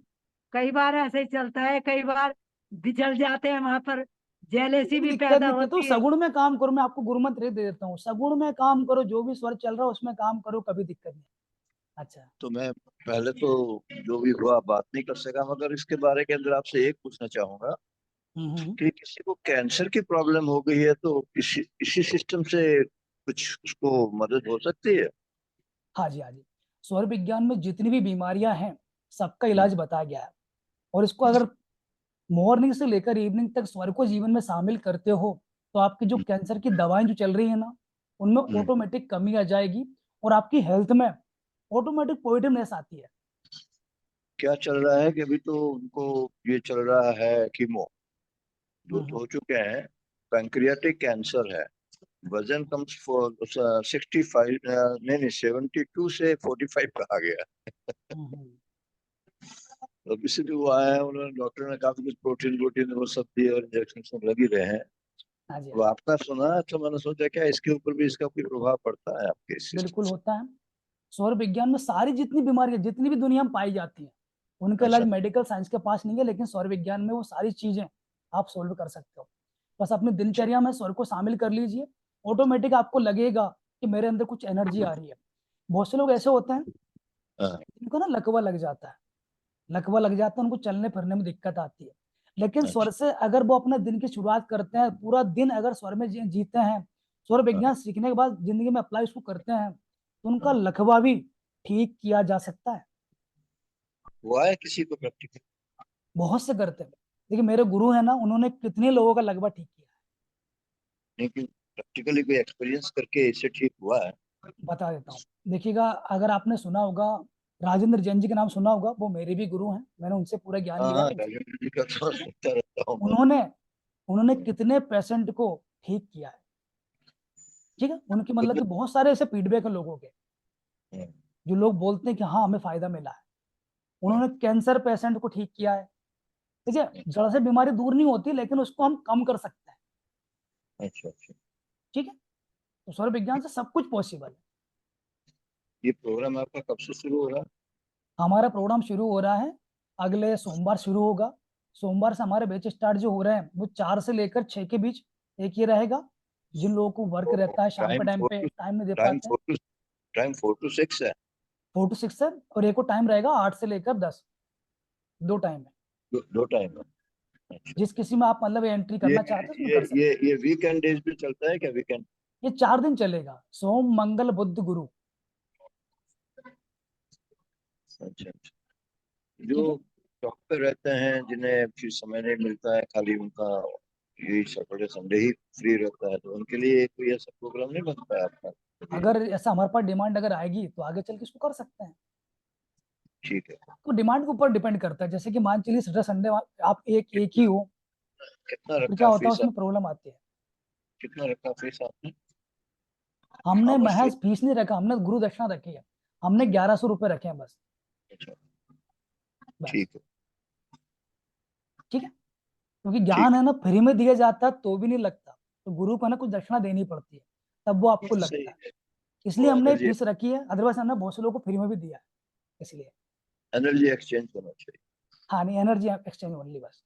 कई बार ऐसे ही चलता है, कई बार बिजल जाते हैं वहां पर, जेलेसी कोई भी दिक्कत पैदा नहीं है, तो होती है। सगुण में काम करो, मैं आपको गुरु मंत्र दे देता हूँ, सगुण में काम करो, जो भी स्वर चल रहा है उसमें काम करो, कभी दिक्कत नहीं। अच्छा। तो मैं पहले तो जो भी हुआ बात नहीं कर सका, मगर इसके बारे के अंदर आपसे एक पूछना चाहूंगा कि किसी को कैंसर की प्रॉब्लम हो गई है, तो इसी सिस्टम से कुछ उसको मदद हो सकती है? हाँ जी, हाँ जी। स्वर विज्ञान में जितनी भी बीमारियां हैं सबका हम्म, इलाज बताया गया है, और इसको अगर मॉर्निंग से लेकर इवनिंग तक स्वर को जीवन में शामिल करते हो, तो आपकी जो हम्म, कैंसर की दवाएं जो चल रही है ना, उनमें हम्म, ऑटोमेटिक कमी आ जाएगी, और आपकी हेल्थ में ऑटोमेटिक पॉजिटिवनेस आती है। क्या चल रहा है कि अभी तो उनको ये चल रहा है कीमो, दो हो चुके हैं, पैंक्रियाटिक कैंसर है, वजन कम 65 नहीं 72 से 45 कहा गया। तो इसलिए वो आया है, उन्होंने डॉक्टर ने काफी कुछ प्रोटीन वोटीन वो सब दिए और इंजेक्शन सब लगी रहे हैं। हाँ जी, तो आपका सुना तो मैंने सोचा क्या इसके ऊपर भी इसका कोई प्रभाव पड़ता है आपके सिस्टम बिल्कुल से? होता है। सौर विज्ञान में सारी जितनी बीमारियां जितनी भी दुनिया में पाई जाती हैं उनका अच्छा। इलाज मेडिकल साइंस के पास नहीं है, लेकिन सौर विज्ञान में वो सारी चीजें आप सोल्व कर सकते हो। बस अपनी दिनचर्या में सौर को शामिल कर लीजिए, ऑटोमेटिक आपको लगेगा कि मेरे अंदर कुछ एनर्जी आ रही है। बहुत से लोग ऐसे होते हैं इनको ना लकवा लग जाता है, लकवा लग जाता है, उनको चलने फिरने में दिक्कत आती है। लेकिन स्वर से अगर वो अपने दिन की शुरुआत करते हैं, पूरा दिन अगर स्वर में जीते हैं, स्वर विज्ञान सीखने के बाद जिंदगी में अप्लाई उसको करते हैं, तो उनका लकवा भी ठीक किया जा सकता है। हुआ है किसी को प्रैक्टिकल? बहुत से करते हैं। देखिए मेरे गुरु है ना, उन्होंने कितने लोगों का लकवा ठीक किया है। लेकिन प्रैक्टिकली कोई एक्सपीरियंस करके इससे ठीक हुआ है? बता देता हूँ, देखिएगा अगर आपने सुना होगा राजेंद्र जैन जी का नाम सुना होगा, वो मेरे भी गुरु हैं, मैंने उनसे पूरा ज्ञान लिया हाँ, है। राजेंद्र जी का तो सुनता रहता हूँ मैं। उन्होंने कितने पेशेंट को ठीक किया है, ठीक है। उनके मतलब कि बहुत सारे ऐसे फीडबैक है लोगों के, जो लोग बोलते हैं कि हाँ हमें फायदा मिला है। उन्होंने कैंसर पेशेंट को ठीक किया है। देखिए जड़ से बीमारी दूर नहीं होती, लेकिन उसको हम कम कर सकते हैं। अच्छा अच्छा। ठीक है, तो सौर विज्ञान से सब कुछ पॉसिबल है। ये प्रोग्राम आपका कब से शुरू हो रहा है? हमारा प्रोग्राम शुरू हो रहा है, अगले सोमवार शुरू होगा। सोमवार से हमारे बैच स्टार्ट जो हो रहे हैं वो 4 से लेकर 6 के बीच एक ही रहेगा। जिन लोगों को वर्क रहता है शाम के टाइम पे टाइम नहीं दे पाते हैं, टाइम 4 to 6 है? 4 to 6 है, और एक को टाइम रहेगा 8 से लेकर 10, 2 टाइम है। दो टाइम है। अच्छा। जिस किसी में आप मतलब एंट्री करना चाहते हैं उसमें कर सकते हैं। ये वीकेंड डेज भी चलता है क्या? वीकेंड? ये 4 दिन चलेगा, सोम मंगल बुध गुरु। अच्छा अच्छा। जो डॉक्टर रहते हैं जिन्हें फिर समय नहीं मिलता है, खाली उनका यही सैटरडे संडे ही फ्री रहता है, तो उनके लिए कोई ऐसा प्रोग्राम नहीं बनता है आपका? अगर ऐसा हमारे पास डिमांड अगर आएगी तो आगे चल के इसको कर सकते हैं। ठीक है। तो डिमांड के ऊपर डिपेंड करता है, जैसे कि मान चलिए सैटरडे संडे आप एक ही हो, कितना फिर रखा क्या होता है फीस? उसमें प्रॉब्लम आती है। कितना रखा फीस आपने? हमने How much महज fee? फीस नहीं रखा, हमने गुरु दक्षिणा रखी है। हमने 1100 रुपए रखे हैं बस। अच्छा, बस ठीक है। ठीक है, क्योंकि ज्ञान है ना फ्री में दिया जाता है तो भी नहीं लगता, तो गुरु को ना कुछ दक्षिणा देनी पड़ती है, तब वो आपको सही लगता है। है। इसलिए वो हमने एनर्जी फीस रखी है, अदरवाइज हमने बहुत से लोगों को फ्री में भी दिया है इसलिए। एनर्जी एक्सचेंज होना चाहिए। हाँ नहीं, एनर्जी एक्सचेंज ओनली बस।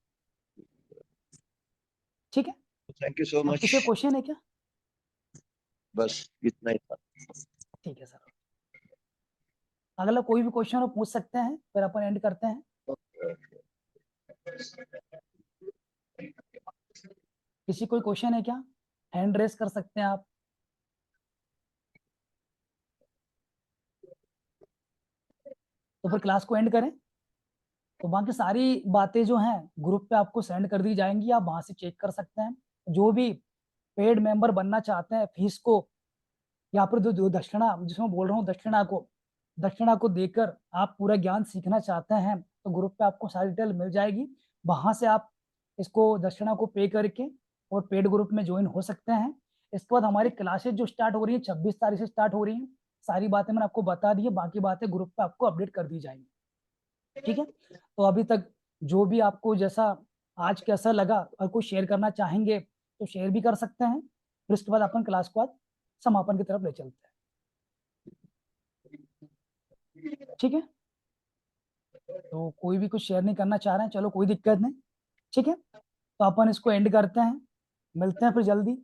ठीक है, थैंक यू सो अब मच। किसी क्वेश्चन है क्या? बस इतना ही था। ठीक है सर, अगला कोई भी क्वेश्चन हो पूछ सकते हैं, फिर अपन एंड करते हैं। किसी कोई क्वेश्चन है क्या? हैंड रेस कर सकते हैं आप। तो फिर क्लास को एंड करें। तो बाकी सारी बातें जो हैं ग्रुप पे आपको सेंड कर दी जाएंगी, आप वहां से चेक कर सकते हैं। जो भी पेड मेंबर बनना चाहते हैं, फीस को या फिर जो दक्षिणा जिसमें बोल रहा हूँ दक्षिणा को देकर आप पूरा ज्ञान सीखना चाहते हैं, तो ग्रुप पे आपको सारी डिटेल मिल जाएगी। वहां से आप इसको दक्षिणा को पे करके और पेड ग्रुप में ज्वाइन हो सकते हैं। इसके बाद हमारी क्लासेज जो स्टार्ट हो रही है 26 तारीख से स्टार्ट हो रही है। सारी बातें मैंने आपको बता दी है, बाकी बातें ग्रुप पे आपको अपडेट कर दी जाएंगी। ठीक है, तो अभी तक जो भी आपको जैसा आज कैसा लगा, और कोई शेयर करना चाहेंगे तो शेयर भी कर सकते हैं। फिर उसके बाद अपन क्लास को आज समापन की तरफ ले चलते हैं। ठीक है, तो कोई भी कुछ शेयर नहीं करना चाह रहे हैं, चलो कोई दिक्कत नहीं। ठीक है, तो अपन इसको एंड करते हैं, मिलते हैं फिर जल्दी।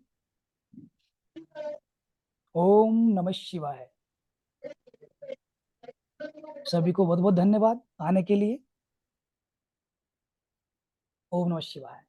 ओम नमः शिवाय। सभी को बहुत बहुत धन्यवाद आने के लिए। ओम नमः शिवाय।